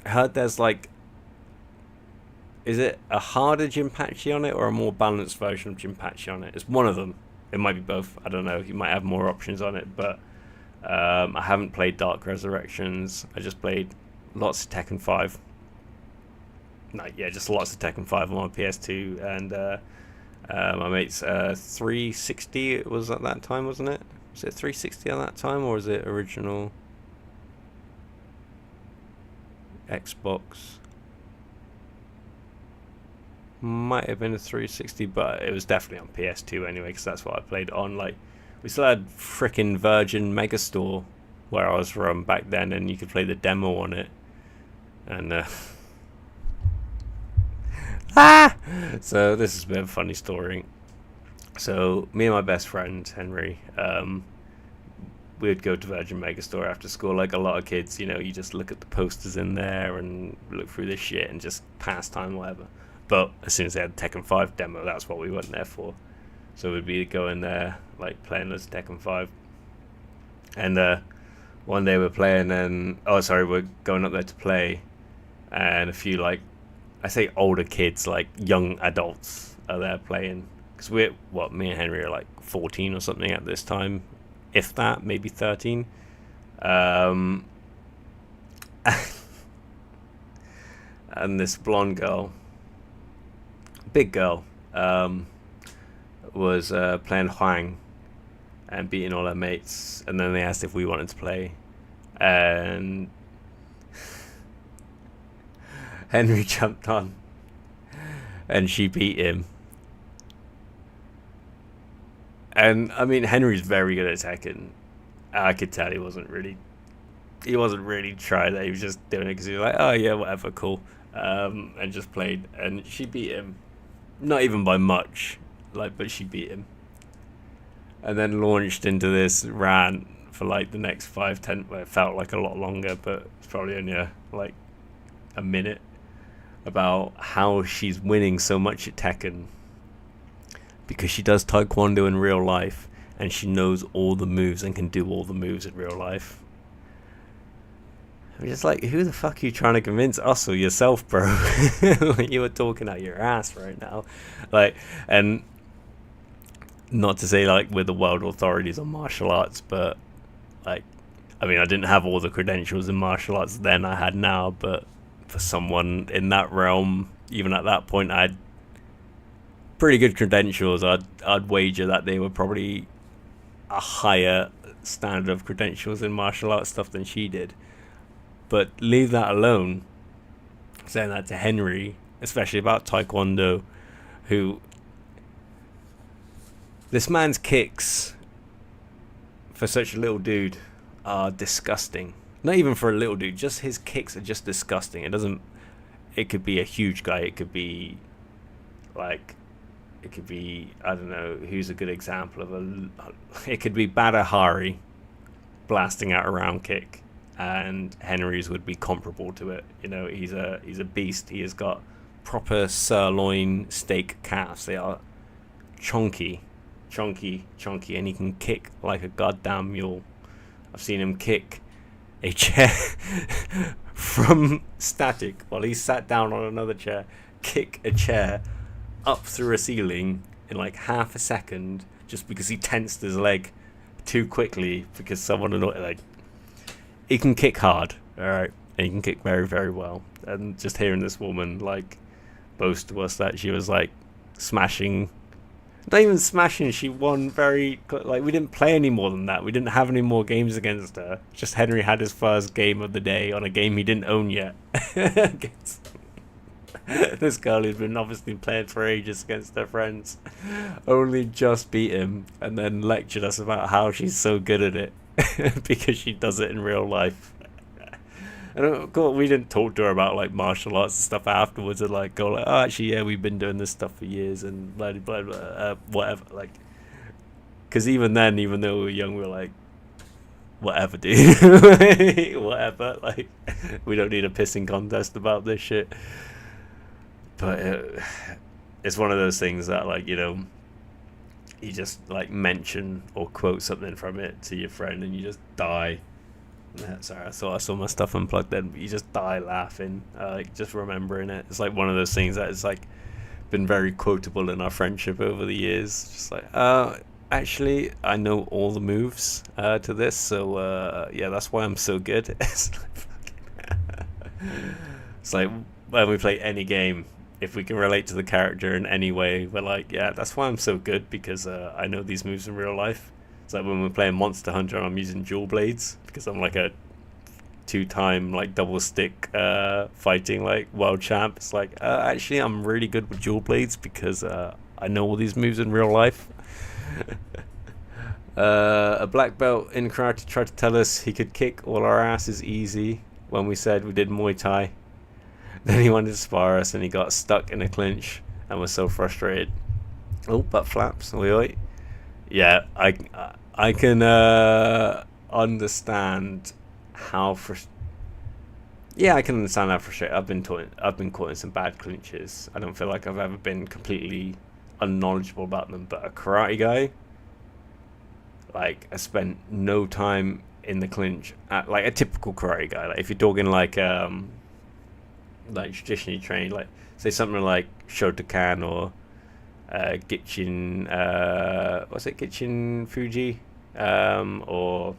heard there's like, is it a harder Jinpachi on it or a more balanced version of Jinpachi on it? It's one of them. It might be both. I don't know. You might have more options on it, but I haven't played Dark Resurrections. I just played lots of Tekken 5. No, yeah, just lots of Tekken 5 on my PS2, and my mate's 360 it was at that time, wasn't it? Was it 360 at that time, or was it original Xbox? Might have been a 360, but it was definitely on PS2 anyway, because that's what I played on. Like, we still had frickin' Virgin Megastore where I was from back then, and you could play the demo on it. And so this has been a funny story. So me and my best friend Henry, we would go to Virgin Megastore after school, like a lot of kids. You just look at the posters in there and look through this shit and just pass time, whatever. But as soon as they had the Tekken 5 demo, that's what we went there for. So we'd be going there, like playing as Tekken 5. And one day we're playing, and we're going up there to play, and a few, like, I say older kids, like young adults, are there playing. Because me and Henry are like 14 or something at this time, if that, maybe 13. And this blonde girl, big girl, was playing Huang and beating all her mates. And then they asked if we wanted to play, and Henry jumped on, and she beat him. And I mean, Henry's very good at Tekken. I could tell he wasn't really trying that. He was just doing it because he was like, oh yeah, whatever, cool, and just played. And she beat him, not even by much, like, but she beat him. And then launched into this rant for like the next 5-10. Well, it felt like a lot longer, but it's probably only like a minute, about how she's winning so much at Tekken because she does taekwondo in real life and she knows all the moves and can do all the moves in real life. I'm just like, who the fuck are you trying to convince, us or yourself, bro? Like, you were talking out your ass right now. Like, and not to say like we're the world authorities on martial arts, but like, I mean, I didn't have all the credentials in martial arts then I had now, but for someone in that realm, even at that point, I had pretty good credentials. I'd wager that they were probably a higher standard of credentials in martial arts stuff than she did. But leave that alone, saying that to Henry, especially about taekwondo, who, this man's kicks for such a little dude are disgusting. Not even for a little dude, just his kicks are just disgusting. It could be a huge guy, it could be, I don't know, who's a good example of it could be Badr Hari blasting out a round kick, and Henry's would be comparable to it. He's a beast. He has got proper sirloin steak calves. They are chunky, and he can kick like a goddamn mule. I've seen him kick a chair from static while he sat down on another chair, kick a chair up through a ceiling in like half a second just because he tensed his leg too quickly because someone annoyed. Like, he can kick hard, alright, and he can kick very, very well. And just hearing this woman like boast to us that she was like smashing, not even smashing, she won very, like, we didn't play any more than that. We didn't have any more games against her. Just Henry had his first game of the day on a game he didn't own yet. Against this girl who'd been obviously playing for ages against her friends, only just beat him, and then lectured us about how she's so good at it because she does it in real life. And of course, we didn't talk to her about like martial arts and stuff afterwards, and like go like, oh, actually, yeah, we've been doing this stuff for years and blah blah blah, whatever. Like, because even then, even though we were young, we were like, whatever, dude, whatever. Like, we don't need a pissing contest about this shit. But it's one of those things that, like, you just like mention or quote something from it to your friend, and you just die. Sorry, I thought I saw my stuff unplugged then, but you just die laughing, like, just remembering it. It's like one of those things that is like been very quotable in our friendship over the years. Just like, actually, I know all the moves to this, so yeah, that's why I'm so good. It's like when we play any game, if we can relate to the character in any way, we're like, yeah, that's why I'm so good, because I know these moves in real life. It's like when we're playing Monster Hunter and I'm using dual blades because I'm like a 2-time like double stick fighting like world champ. It's like, actually, I'm really good with dual blades because I know all these moves in real life. A black belt in karate tried to tell us he could kick all our asses easy when we said we did Muay Thai. Then he wanted to spar us and he got stuck in a clinch and was so frustrated. Oh, butt flaps. Oi, oi. Yeah, I can understand how yeah, I can understand how frustrated. I've been caught in some bad clinches. I don't feel like I've ever been completely unknowledgeable about them. But a karate guy, like, I spent no time in the clinch at, like, a typical karate guy. Like, if you're talking like traditionally trained, like, say something like Shotokan or Gichin, what's it, Gichin Fuji, or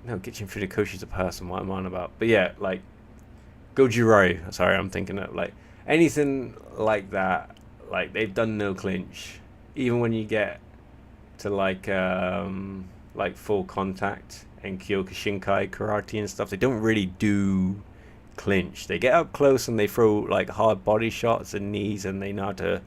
no, Gichin Fudokoshi's a person. What am I on about? But yeah, like Goju-Ryu. Sorry, I'm thinking of like anything like that. Like, they've done no clinch. Even when you get to like full contact and Kyokushinkai karate and stuff, they don't really do clinch. They get up close and they throw like hard body shots and knees, and they know how to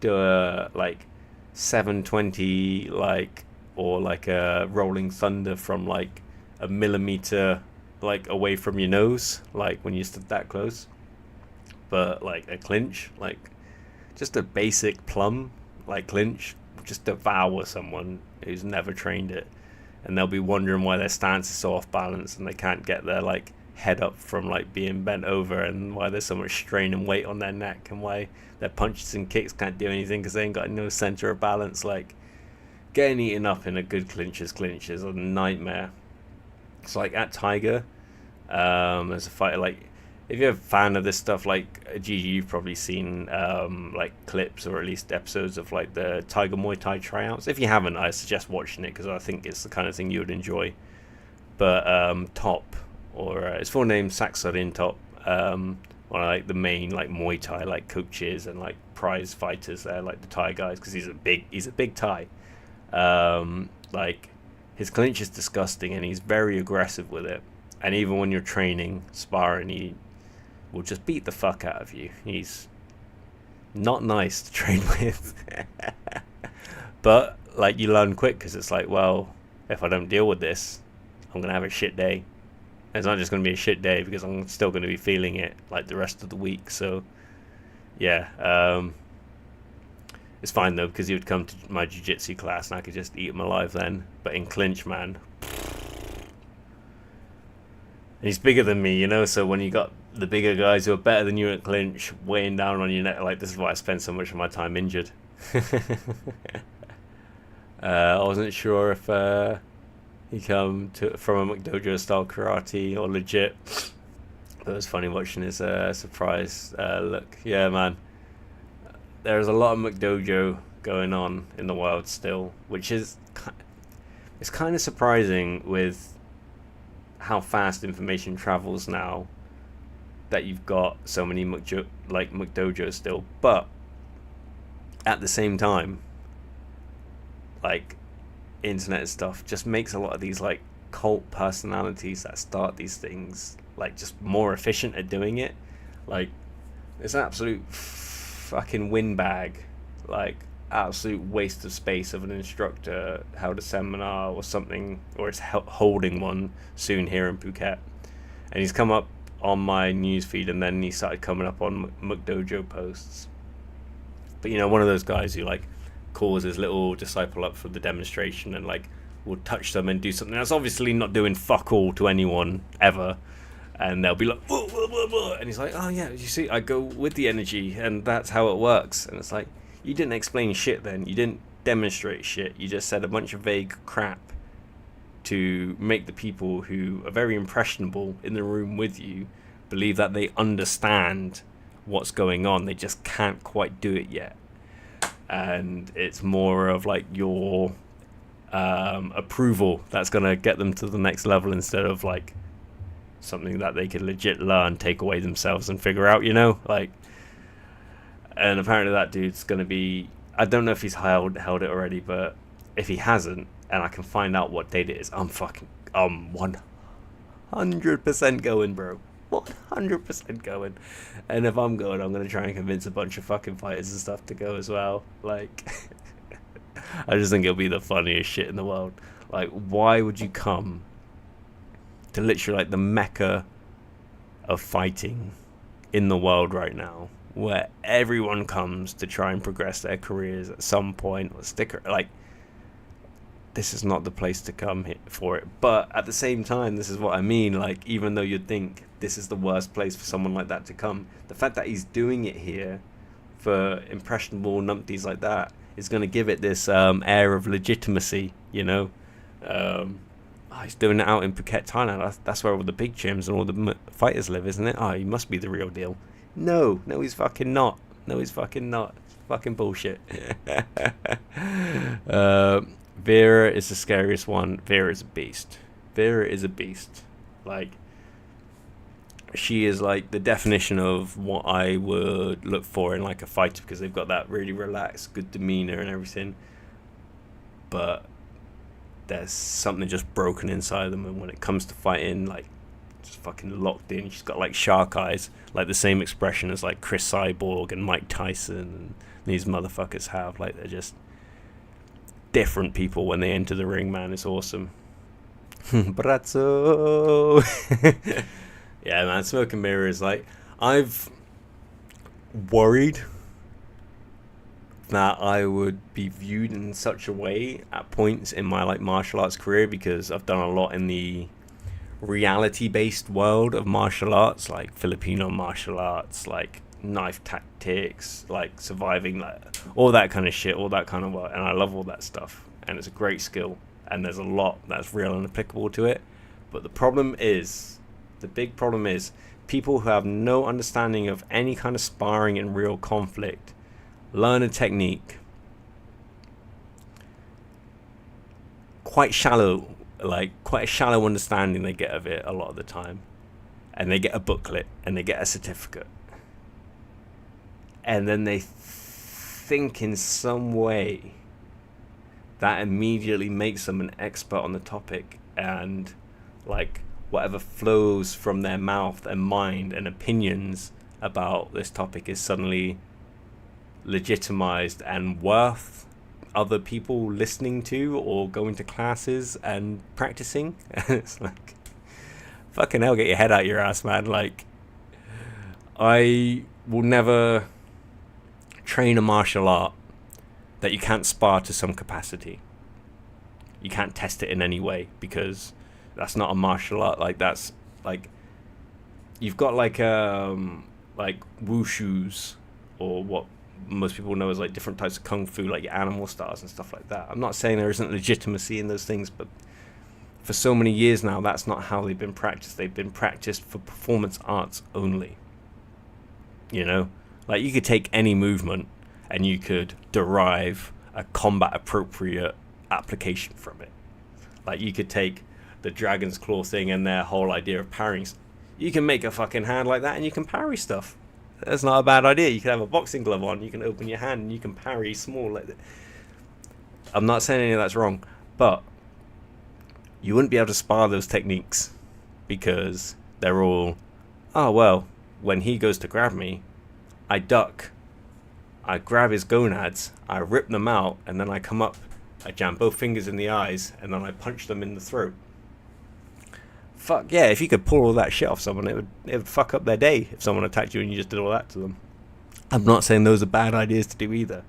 do a like 720 like, or like a rolling thunder from like a millimeter like away from your nose, like when you stood that close. But like a clinch, like just a basic plum like clinch, just devour someone who's never trained it, and they'll be wondering why their stance is so off balance and they can't get their like head up from like being bent over, and why there's so much strain and weight on their neck, and why their punches and kicks can't do anything because they ain't got no center of balance. Like, getting eaten up in a good clinch is a nightmare. It's like at Tiger, as a fighter, like if you're a fan of this stuff, like Gigi, you've probably seen like clips or at least episodes of like the Tiger Muay Thai tryouts. If you haven't, I suggest watching it because I think it's the kind of thing you would enjoy. But Top, or his full name Saksarin Top, one of like the main like Muay Thai like coaches and like prize fighters there, like the Thai guys, because he's a big Thai. Like, his clinch is disgusting and he's very aggressive with it. And even when you're training, sparring, he will just beat the fuck out of you. He's not nice to train with. But like, you learn quick because it's like, well, if I don't deal with this, I'm gonna have a shit day. And it's not just gonna be a shit day because I'm still gonna be feeling it like the rest of the week. So yeah, it's fine though, because he would come to my jiu-jitsu class and I could just eat him alive then. But in clinch, man, and he's bigger than me, you know, so when you got the bigger guys who are better than you at clinch weighing down on your neck, like, this is why I spent so much of my time injured. I wasn't sure if he come from a McDojo style karate or legit, but it was funny watching his surprise look. Yeah, man, there's a lot of McDojo going on in the wild still, which is, it's kind of surprising with how fast information travels now, that you've got so many McDojos still. But at the same time, like, internet stuff just makes a lot of these like cult personalities that start these things like just more efficient at doing it. Like, it's an absolute fucking windbag, like absolute waste of space of an instructor held a seminar or something, or is holding one soon here in Phuket, and he's come up on my newsfeed, and then he started coming up on McDojo posts. But you know, one of those guys who like calls his little disciple up for the demonstration and like will touch them and do something that's obviously not doing fuck all to anyone ever, and they'll be like, whoa, whoa, whoa, whoa. And he's like, oh yeah, you see, I go with the energy and that's how it works. And it's like, you didn't explain shit then, you didn't demonstrate shit, you just said a bunch of vague crap to make the people who are very impressionable in the room with you believe that they understand what's going on. They just can't quite do it yet. And it's more of like your approval that's going to get them to the next level, instead of like something that they could legit learn, take away themselves and figure out, you know, like. And apparently that dude's going to be, I don't know if he's held it already, but if he hasn't, and I can find out what date it is, I'm 100% going, bro. 100% going. And if I'm going, I'm going to try and convince a bunch of fucking fighters and stuff to go as well. Like, I just think it'll be the funniest shit in the world. Like, why would you come to literally like the mecca of fighting in the world right now, where everyone comes to try and progress their careers at some point, or stick, like, this is not the place to come for it. But at the same time, this is what I mean. Like, even though you'd think this is the worst place for someone like that to come, the fact that he's doing it here for impressionable numpties like that is going to give it this air of legitimacy, you know. He's doing it out in Phuket, Thailand. That's where all the big gyms and all the fighters live, isn't it? Oh, he must be the real deal. No, he's fucking not. No, he's fucking not. Fucking bullshit. Vera is the scariest one. Vera is a beast. Vera is a beast. Like, she is like the definition of what I would look for in like a fighter, because they've got that really relaxed, good demeanor and everything. But there's something just broken inside them, and when it comes to fighting, like, just fucking locked in. She's got like shark eyes, like the same expression as like Chris Cyborg and Mike Tyson and these motherfuckers have. Like, they're just different people when they enter the ring, man. It's awesome. Brazzo. Yeah, man, Smoke and Mirrors, like, I've worried that I would be viewed in such a way at points in my like martial arts career, because I've done a lot in the reality-based world of martial arts, like Filipino martial arts, like knife tactics, like surviving, like all that kind of shit, all that kind of work, and I love all that stuff, and it's a great skill, and there's a lot that's real and applicable to it. But the big problem is people who have no understanding of any kind of sparring in real conflict learn a technique quite a shallow understanding they get of it a lot of the time, and they get a booklet and they get a certificate, and then they think in some way that immediately makes them an expert on the topic, and like whatever flows from their mouth and mind and opinions about this topic is suddenly legitimized and worth other people listening to or going to classes and practicing. It's like, fucking hell, get your head out your ass, man. Like, I will never train a martial art that you can't spar to some capacity. You can't test it in any way, because that's not a martial art. Like, that's like, you've got like wushus, or what most people know as like different types of kung fu, like your animal stars and stuff like that. I'm not saying there isn't legitimacy in those things, but for so many years now, that's not how they've been practiced. They've been practiced for performance arts only. You know, like, you could take any movement and you could derive a combat appropriate application from it. Like, you could take the dragon's claw thing and their whole idea of parrying. You can make a fucking hand like that and you can parry stuff. That's not a bad idea. You can have a boxing glove on, you can open your hand and you can parry small like that. I'm not saying any of that's wrong, but you wouldn't be able to spar those techniques, because they're all, oh well, when he goes to grab me, I duck, I grab his gonads, I rip them out, and then I come up, I jam both fingers in the eyes, and then I punch them in the throat. Fuck yeah, if you could pull all that shit off someone, it would fuck up their day if someone attacked you and you just did all that to them. I'm not saying those are bad ideas to do either,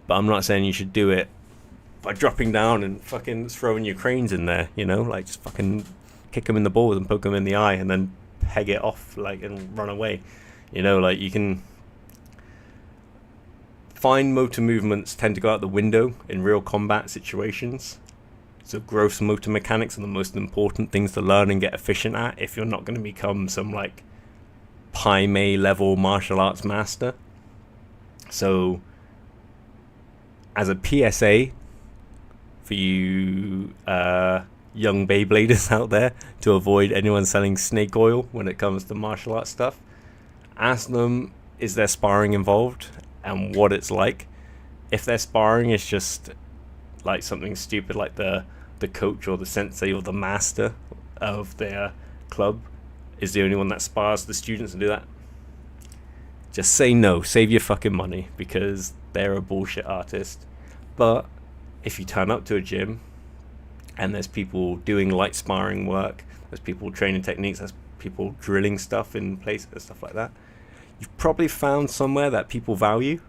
but I'm not saying you should do it by dropping down and fucking throwing your cranes in there, you know, like, just fucking kick them in the balls and poke them in the eye and then peg it off, like, and run away. You know, like, you can fine motor movements tend to go out the window in real combat situations. So gross motor mechanics are the most important things to learn and get efficient at if you're not going to become some like Pai Mei level martial arts master. So as a PSA for you young Beybladers out there, to avoid anyone selling snake oil when it comes to martial arts stuff, ask them, is there sparring involved and what it's like. If their sparring is just like something stupid, like the coach or the sensei or the master of their club is the only one that spars the students and do that, just say no, save your fucking money, because they're a bullshit artist. But if you turn up to a gym and there's people doing light sparring work, there's people training techniques, there's people drilling stuff in place and stuff like that, you've probably found somewhere that people value,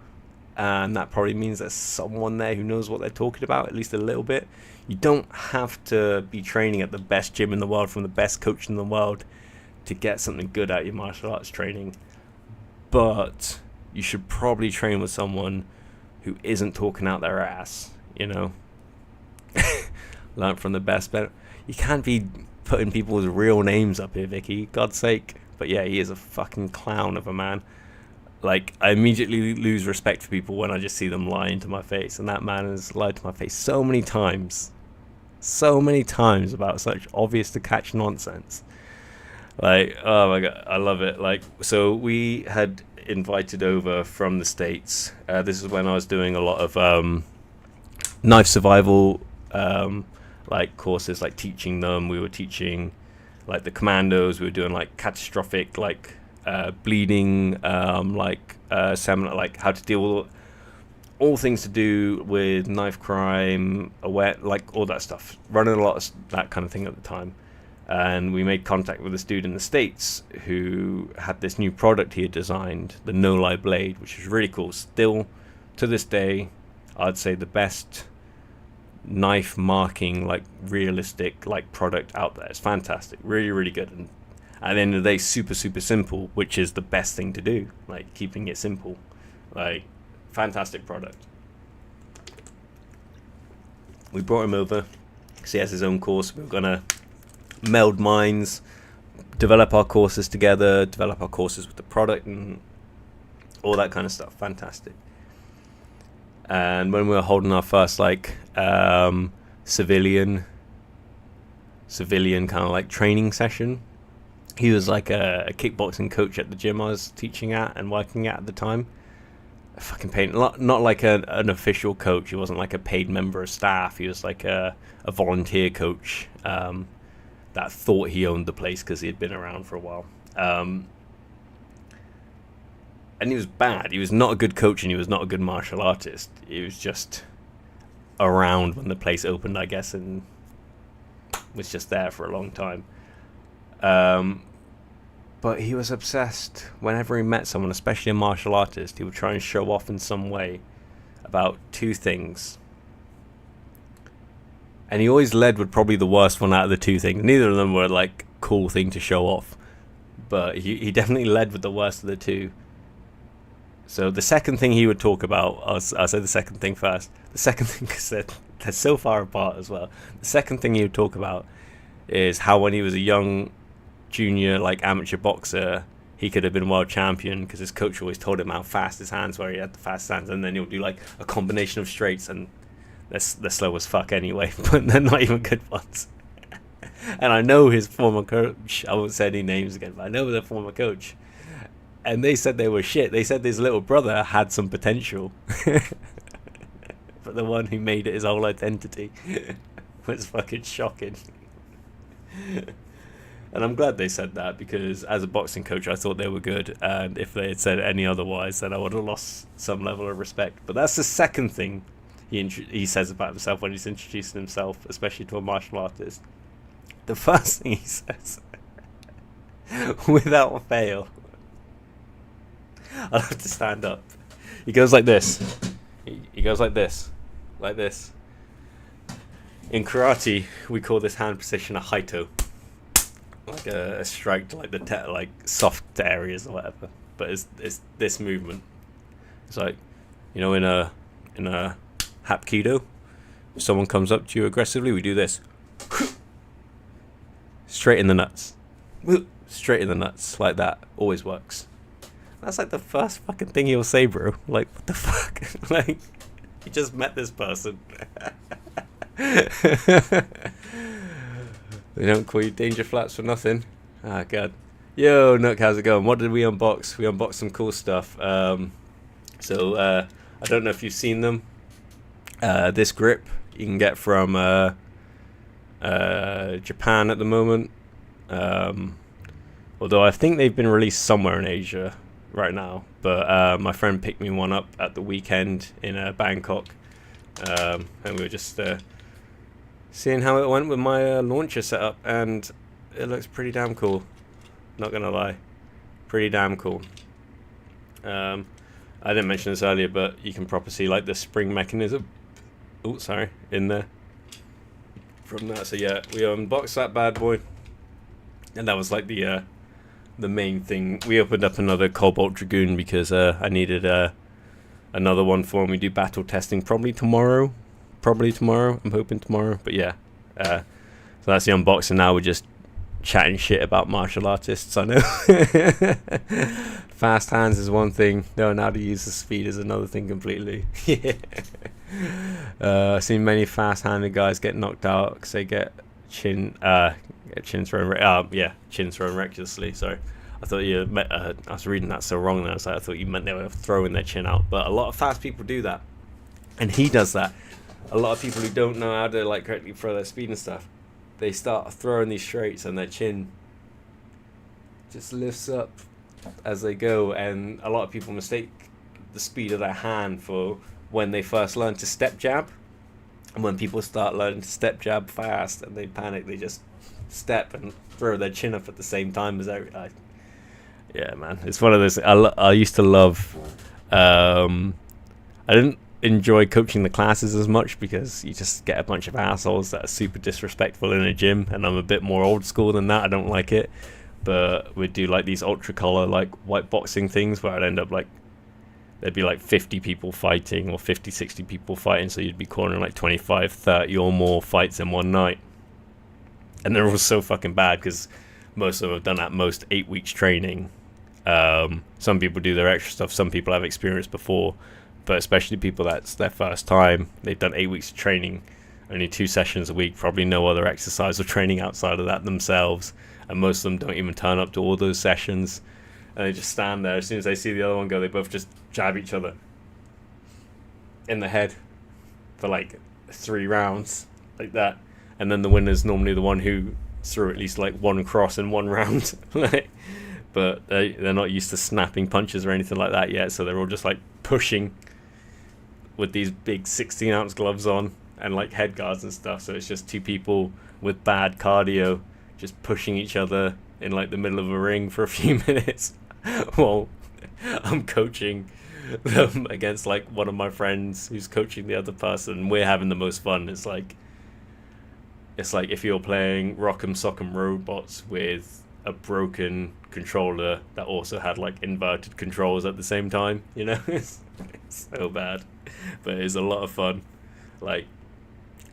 and that probably means there's someone there who knows what they're talking about, at least a little bit. You don't have to be training at the best gym in the world from the best coach in the world to get something good out of your martial arts training. But you should probably train with someone who isn't talking out their ass, you know? Learn from the best. But you can't be putting people's real names up here, Vicky. God's sake. But yeah, he is a fucking clown of a man. Like, I immediately lose respect for people when I just see them lying to my face. And that man has lied to my face so many times. So many times about such obvious to catch nonsense. Like, oh my God, I love it. Like, so we had invited over from the States. This is when I was doing a lot of knife survival like courses, like teaching them. We were teaching like the commandos. We were doing like catastrophic like bleeding, seminar, like how to deal with all things to do with knife crime, like all that stuff. Running a lot of that kind of thing at the time. And we made contact with this dude in the States who had this new product he had designed, the no-lie blade, which is really cool. Still, to this day, I'd say the best knife marking, like realistic, like product out there. It's fantastic, really, really good. And at the end of the day, super, super simple, which is the best thing to do. Like keeping it simple, like fantastic product. We brought him over because he has his own course. We were gonna meld minds, develop our courses together, develop our courses with the product and all that kind of stuff. Fantastic. And when we were holding our first like civilian kind of like training session, he was like a kickboxing coach at the gym I was teaching at and working at the time. A fucking pain. Not like an official coach. He wasn't like a paid member of staff. He was like a volunteer coach that thought he owned the place because he had been around for a while. And he was bad. He was not a good coach and he was not a good martial artist. He was just around when the place opened, I guess, and was just there for a long time. But he was obsessed. Whenever he met someone, especially a martial artist, he would try and show off in some way about two things. And he always led with probably the worst one out of the two things. Neither of them were like cool thing to show off, but he definitely led with the worst of the two. So the second thing he would talk about, I'll say the second thing first. The second thing, because they're so far apart as well. The second thing he would talk about is how when he was a young junior, like amateur boxer, he could have been world champion because his coach always told him how fast his hands were. He had the fast hands, and then he'll do like a combination of straights, and they're slow as fuck anyway, but they're not even good ones. And I know his former coach. I won't say any names again, but I know their former coach. And they said they were shit. They said his little brother had some potential. But the one who made it his whole identity was fucking shocking. And I'm glad they said that, because as a boxing coach, I thought they were good. And if they had said any otherwise, then I would have lost some level of respect. But that's the second thing he says about himself when he's introducing himself, especially to a martial artist. The first thing he says, without fail, I'll have to stand up. He goes like this. He goes like this. Like this. In karate, we call this hand position a haito. Like a strike to like the like soft areas or whatever. But it's this movement. It's like, you know, in a hapkido, if someone comes up to you aggressively, we do this. Straight in the nuts. Straight in the nuts. Like that. Always works. That's like the first fucking thing he'll say, bro. Like, what the fuck? Like, you just met this person. They don't call you Danger Flats for nothing. Ah, God. Yo, Nook, how's it going? What did we unbox? We unboxed some cool stuff. I don't know if you've seen them. This grip you can get from Japan at the moment. Although I think they've been released somewhere in Asia right now. But my friend picked me one up at the weekend in Bangkok. And we were just seeing how it went with my launcher setup, and it looks pretty damn cool. Not gonna lie, pretty damn cool. I didn't mention this earlier, but you can proper see like the spring mechanism. Oh, sorry, in there. from that. So yeah, we unboxed that bad boy, and that was like the main thing. We opened up another Cobalt Dragoon because I needed another one for when we do battle testing. Probably tomorrow. I'm hoping tomorrow. But yeah, so that's the unboxing. Now we're just chatting shit about martial artists. I know. Fast hands is one thing. Knowing how to use the speed is another thing completely. Yeah. I've seen many fast-handed guys get knocked out because they get chin thrown recklessly. Sorry, I thought you meant, I was reading that so wrong. I thought you meant they were throwing their chin out. But a lot of fast people do that, and he does that. A lot of people who don't know how to like correctly throw their speed and stuff, they start throwing these straights, and their chin just lifts up as they go. And a lot of people mistake the speed of their hand for when they first learn to step jab. And when people start learning to step jab fast and they panic, they just step and throw their chin up at the same time as yeah, man, it's one of those. I used to love. I didn't enjoy coaching the classes as much because you just get a bunch of assholes that are super disrespectful in a gym, and I'm a bit more old school than that. I don't like it, but we'd do like these ultra color like white boxing things where I'd end up like there'd be like 50 people fighting or 50, 60 people fighting, so you'd be cornering like 25, 30 or more fights in one night. And they're all so fucking bad because most of them have done at most 8 weeks training. Some people do their extra stuff, some people have experience before, but especially people that's their first time, they've done 8 weeks of training, only 2 sessions a week, probably no other exercise or training outside of that themselves, and most of them don't even turn up to all those sessions. And they just stand there. As soon as they see the other one go, they both just jab each other in the head for like 3 rounds, like that. And then the winner's normally the one who threw at least like one cross in one round. But they're not used to snapping punches or anything like that yet, so they're all just like pushing with these big 16-ounce gloves on and like head guards and stuff. So it's just 2 people with bad cardio just pushing each other in like the middle of a ring for a few minutes. Well, I'm coaching them against like one of my friends who's coaching the other person. We're having the most fun. It's like if you're playing Rock'em Sock'em Robots with a broken controller that also had like inverted controls at the same time, you know. It's so bad, but it's a lot of fun. Like,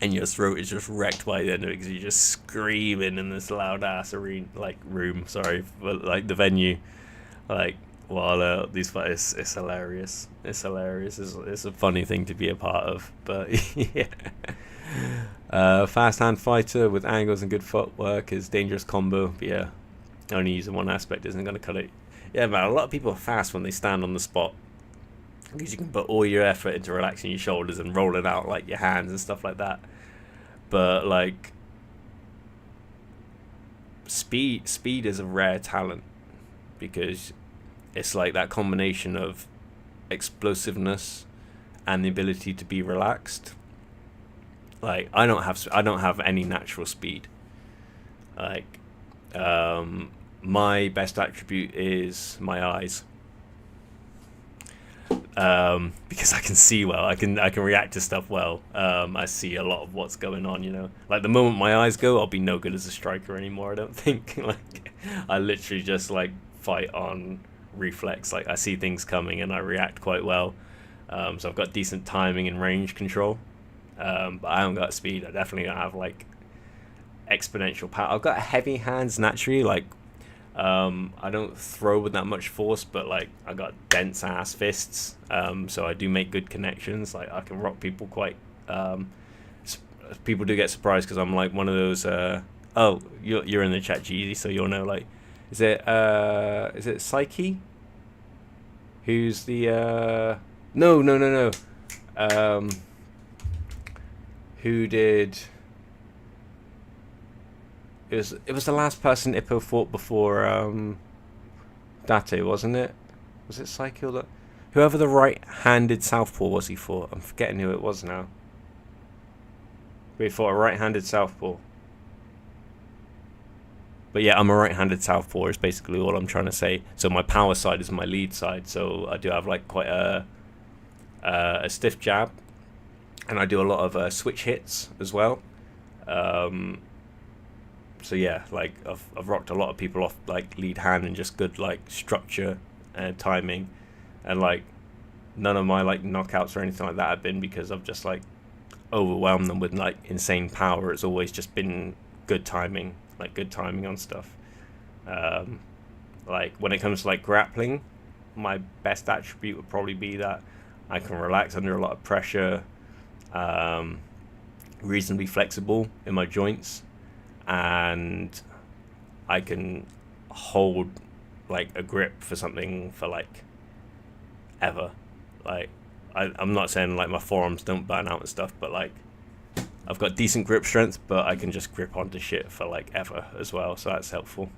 and your throat is just wrecked by the end of it because you're just screaming in this loud ass room, but like the venue, like while these fights, it's hilarious. It's hilarious. It's a funny thing to be a part of. But yeah, fast hand fighter with angles and good footwork is dangerous combo. But yeah, only using one aspect isn't going to cut it. Yeah, man, a lot of people are fast when they stand on the spot because you can put all your effort into relaxing your shoulders and rolling out like your hands and stuff like that. But like speed is a rare talent because it's like that combination of explosiveness and the ability to be relaxed. Like I don't have any natural speed. Like my best attribute is my eyes. Because I can see well, I can react to stuff well. I see a lot of what's going on, you know. Like the moment my eyes go, I'll be no good as a striker anymore, I don't think. Like I literally just like fight on reflex. Like I see things coming and I react quite well. So I've got decent timing and range control. But I haven't got speed. I definitely don't have like exponential power. I've got heavy hands naturally, like I don't throw with that much force, but like I got dense ass fists, so I do make good connections. Like I can rock people quite people do get surprised because I'm like one of those oh, you're in the chat, Jeezy, so you'll know. Like is it Psyche who's the no who did It was the last person Ippo fought before Date, wasn't it? Was it Psyche or that? Whoever the right-handed southpaw was he fought. I'm forgetting who it was now. But he fought a right-handed southpaw. But yeah, I'm a right-handed southpaw is basically all I'm trying to say. So my power side is my lead side. So I do have like quite a stiff jab. And I do a lot of switch hits as well. So yeah, like I've rocked a lot of people off like lead hand and just good like structure and timing, and like none of my like knockouts or anything like that have been because I've just like overwhelmed them with like insane power. It's always just been good timing, like good timing on stuff. Um, like when it comes to like grappling, my best attribute would probably be that I can relax under a lot of pressure, um, reasonably flexible in my joints, and I can hold like a grip for something for like ever. Like I'm not saying like my forearms don't burn out and stuff, but like I've got decent grip strength, but I can just grip onto shit for like ever as well, so that's helpful.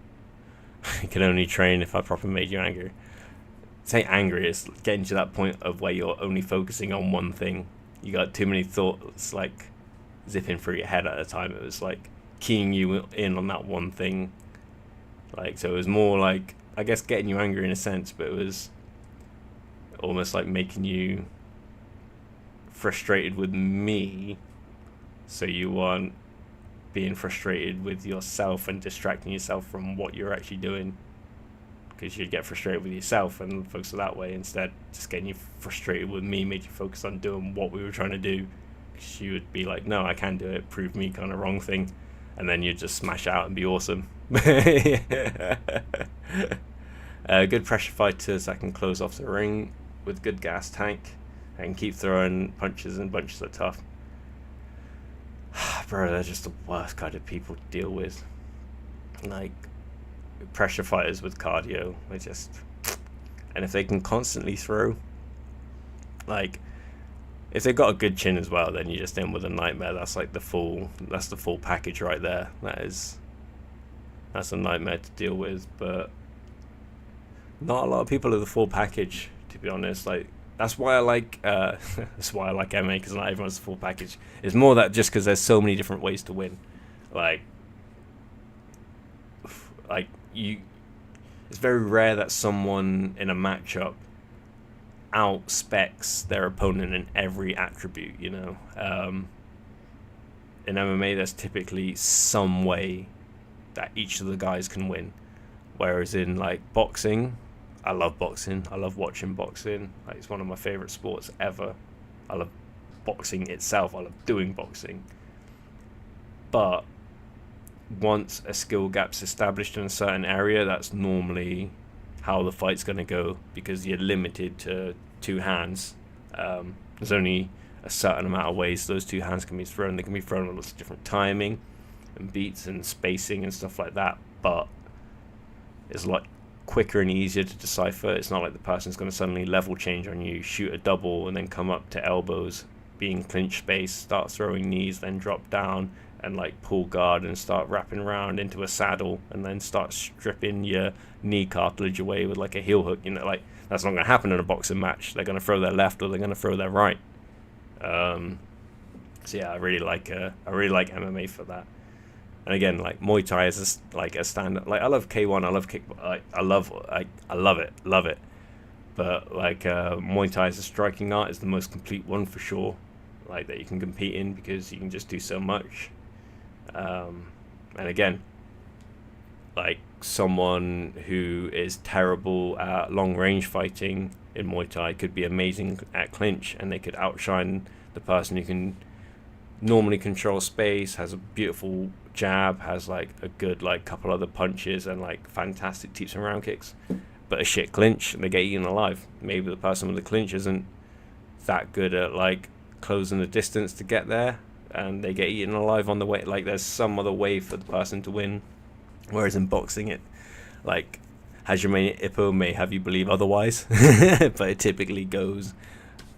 I can only train if I properly made you angry. Say angry, it's getting to that point of where you're only focusing on one thing. You got too many thoughts like zipping through your head at a time. It was like keying you in on that one thing. Like, so it was more like, I guess, getting you angry in a sense, but it was almost like making you frustrated with me, so you weren't being frustrated with yourself and distracting yourself from what you're actually doing, because you'd get frustrated with yourself and focus that way. Instead, just getting you frustrated with me made you focus on doing what we were trying to do, because you would be like, no, I can do it, prove me kind of wrong thing, and then you'd just smash out and be awesome. Good pressure fighters that can close off the ring with good gas tank and keep throwing punches and bunches of tough. Bro, they're just the worst kind of people to deal with. Like, pressure fighters with cardio, they just, and if they can constantly throw, like, if they've got a good chin as well, then you're just in with a nightmare. That's like the full package right there. That's a nightmare to deal with. But not a lot of people are the full package, to be honest. Like, that's why I like that's why I like MMA, because not everyone's the full package. It's more that just because there's so many different ways to win. Like you, it's very rare that someone in a matchup out specs their opponent in every attribute, you know. In MMA, there's typically some way that each of the guys can win, whereas in like boxing, I love boxing, I love watching boxing, like, it's one of my favorite sports ever. I love boxing itself, I love doing boxing, but once a skill gap's established in a certain area, that's normally how the fight's going to go, because you're limited to two hands. There's only a certain amount of ways those two hands can be thrown. They can be thrown with lots of different timing and beats and spacing and stuff like that, but it's a lot quicker and easier to decipher. It's not like the person's going to suddenly level change on you, shoot a double, and then come up to elbows, be in clinch space, start throwing knees, then drop down and like pull guard and start wrapping around into a saddle, and then start stripping your knee cartilage away with like a heel hook. You know, like, that's not going to happen in a boxing match. They're going to throw their left or they're going to throw their right. So yeah, I really like MMA for that. And again, like, Muay Thai is like a standard. Like, I love K1, I love kick, I love it. But like, Muay Thai as a striking art is the most complete one for sure. Like, that you can compete in, because you can just do so much. And again, like, someone who is terrible at long range fighting in Muay Thai could be amazing at clinch, and they could outshine the person who can normally control space, has a beautiful jab, has like a good like couple other punches and like fantastic teeps and round kicks, but a shit clinch, and they get eaten alive. Maybe the person with the clinch isn't that good at like closing the distance to get there, and they get eaten alive on the way. Like, there's some other way for the person to win, whereas in boxing, it like Hajime Ippo may have you believe otherwise, but it typically goes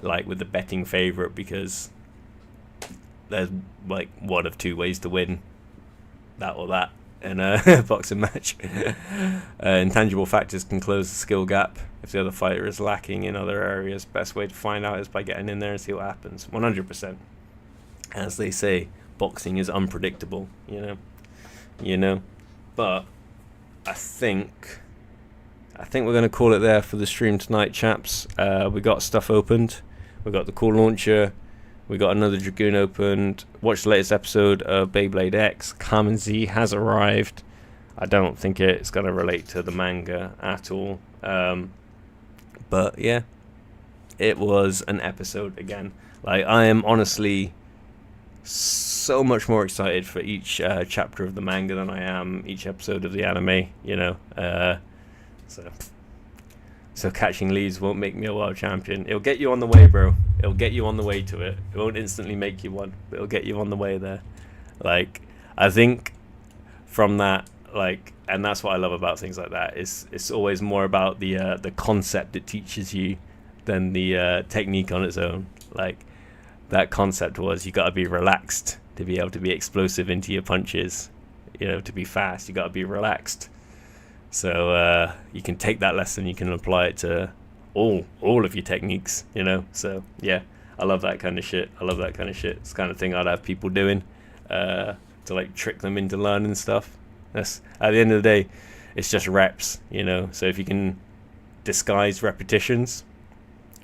like with the betting favorite, because there's like one of two ways to win, that or that, in a boxing match. Intangible factors can close the skill gap if the other fighter is lacking in other areas. Best way to find out is by getting in there and see what happens. 100%. As they say, boxing is unpredictable, you know. But I think we're going to call it there for the stream tonight, chaps. We got stuff opened. We got the core launcher. We got another Dragoon opened. Watched the latest episode of Beyblade X. Kamen Z has arrived. I don't think it's going to relate to the manga at all. But yeah, it was an episode again. Like, I am honestly so much more excited for each chapter of the manga than I am each episode of the anime, you know. So catching leads won't make me a world champion. It'll get you on the way, bro. It'll get you on the way to it. It won't instantly make you one, but it'll get you on the way there. Like, I think from that, like, and that's what I love about things like that. It's always more about the concept it teaches you than the technique on its own. Like, that concept was you got to be relaxed to be able to be explosive into your punches. You know, to be fast, you got to be relaxed. So you can take that lesson, you can apply it to all of your techniques, you know. So yeah, I love that kind of shit. It's the kind of thing I'd have people doing to like trick them into learning stuff. That's, at the end of the day, it's just reps, you know. So if you can disguise repetitions,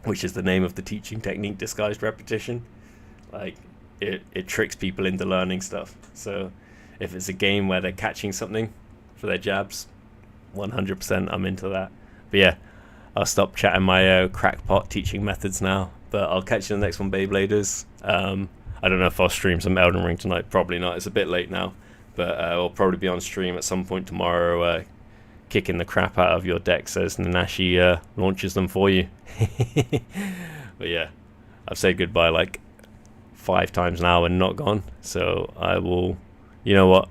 which is the name of the teaching technique, disguised repetition, like it tricks people into learning stuff. So if it's a game where they're catching something for their jabs, 100% I'm into that. But yeah, I'll stop chatting my crackpot teaching methods now, but I'll catch you in the next one, Beybladers. I don't know if I'll stream some Elden Ring tonight. Probably not, it's a bit late now, but I'll probably be on stream at some point tomorrow, kicking the crap out of your decks as Nanashi launches them for you. But yeah, I've said goodbye like 5 times now and not gone, so I will, you know what,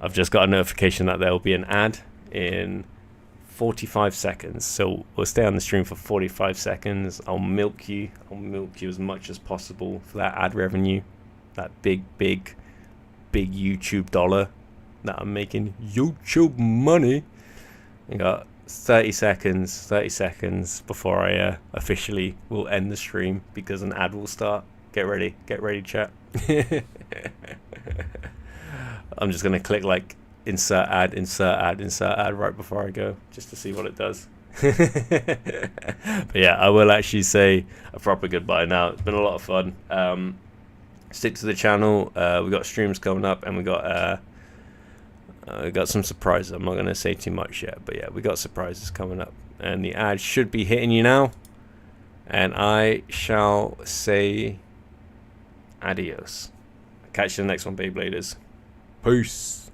I've just got a notification that there will be an ad in 45 seconds, so we'll stay on the stream for 45 seconds. I'll milk you as much as possible for that ad revenue, that big YouTube dollar that I'm making. YouTube money. I got 30 seconds before I officially will end the stream, because an ad will start. Get ready chat. I'm just gonna click like insert ad right before I go, just to see what it does. But yeah, I will actually say a proper goodbye now. It's been a lot of fun. Stick to the channel. We got streams coming up, and we got some surprises. I'm not going to say too much yet, but yeah, we got surprises coming up, and the ad should be hitting you now, and I shall say adios. Catch you in the next one, Beybladers. Peace.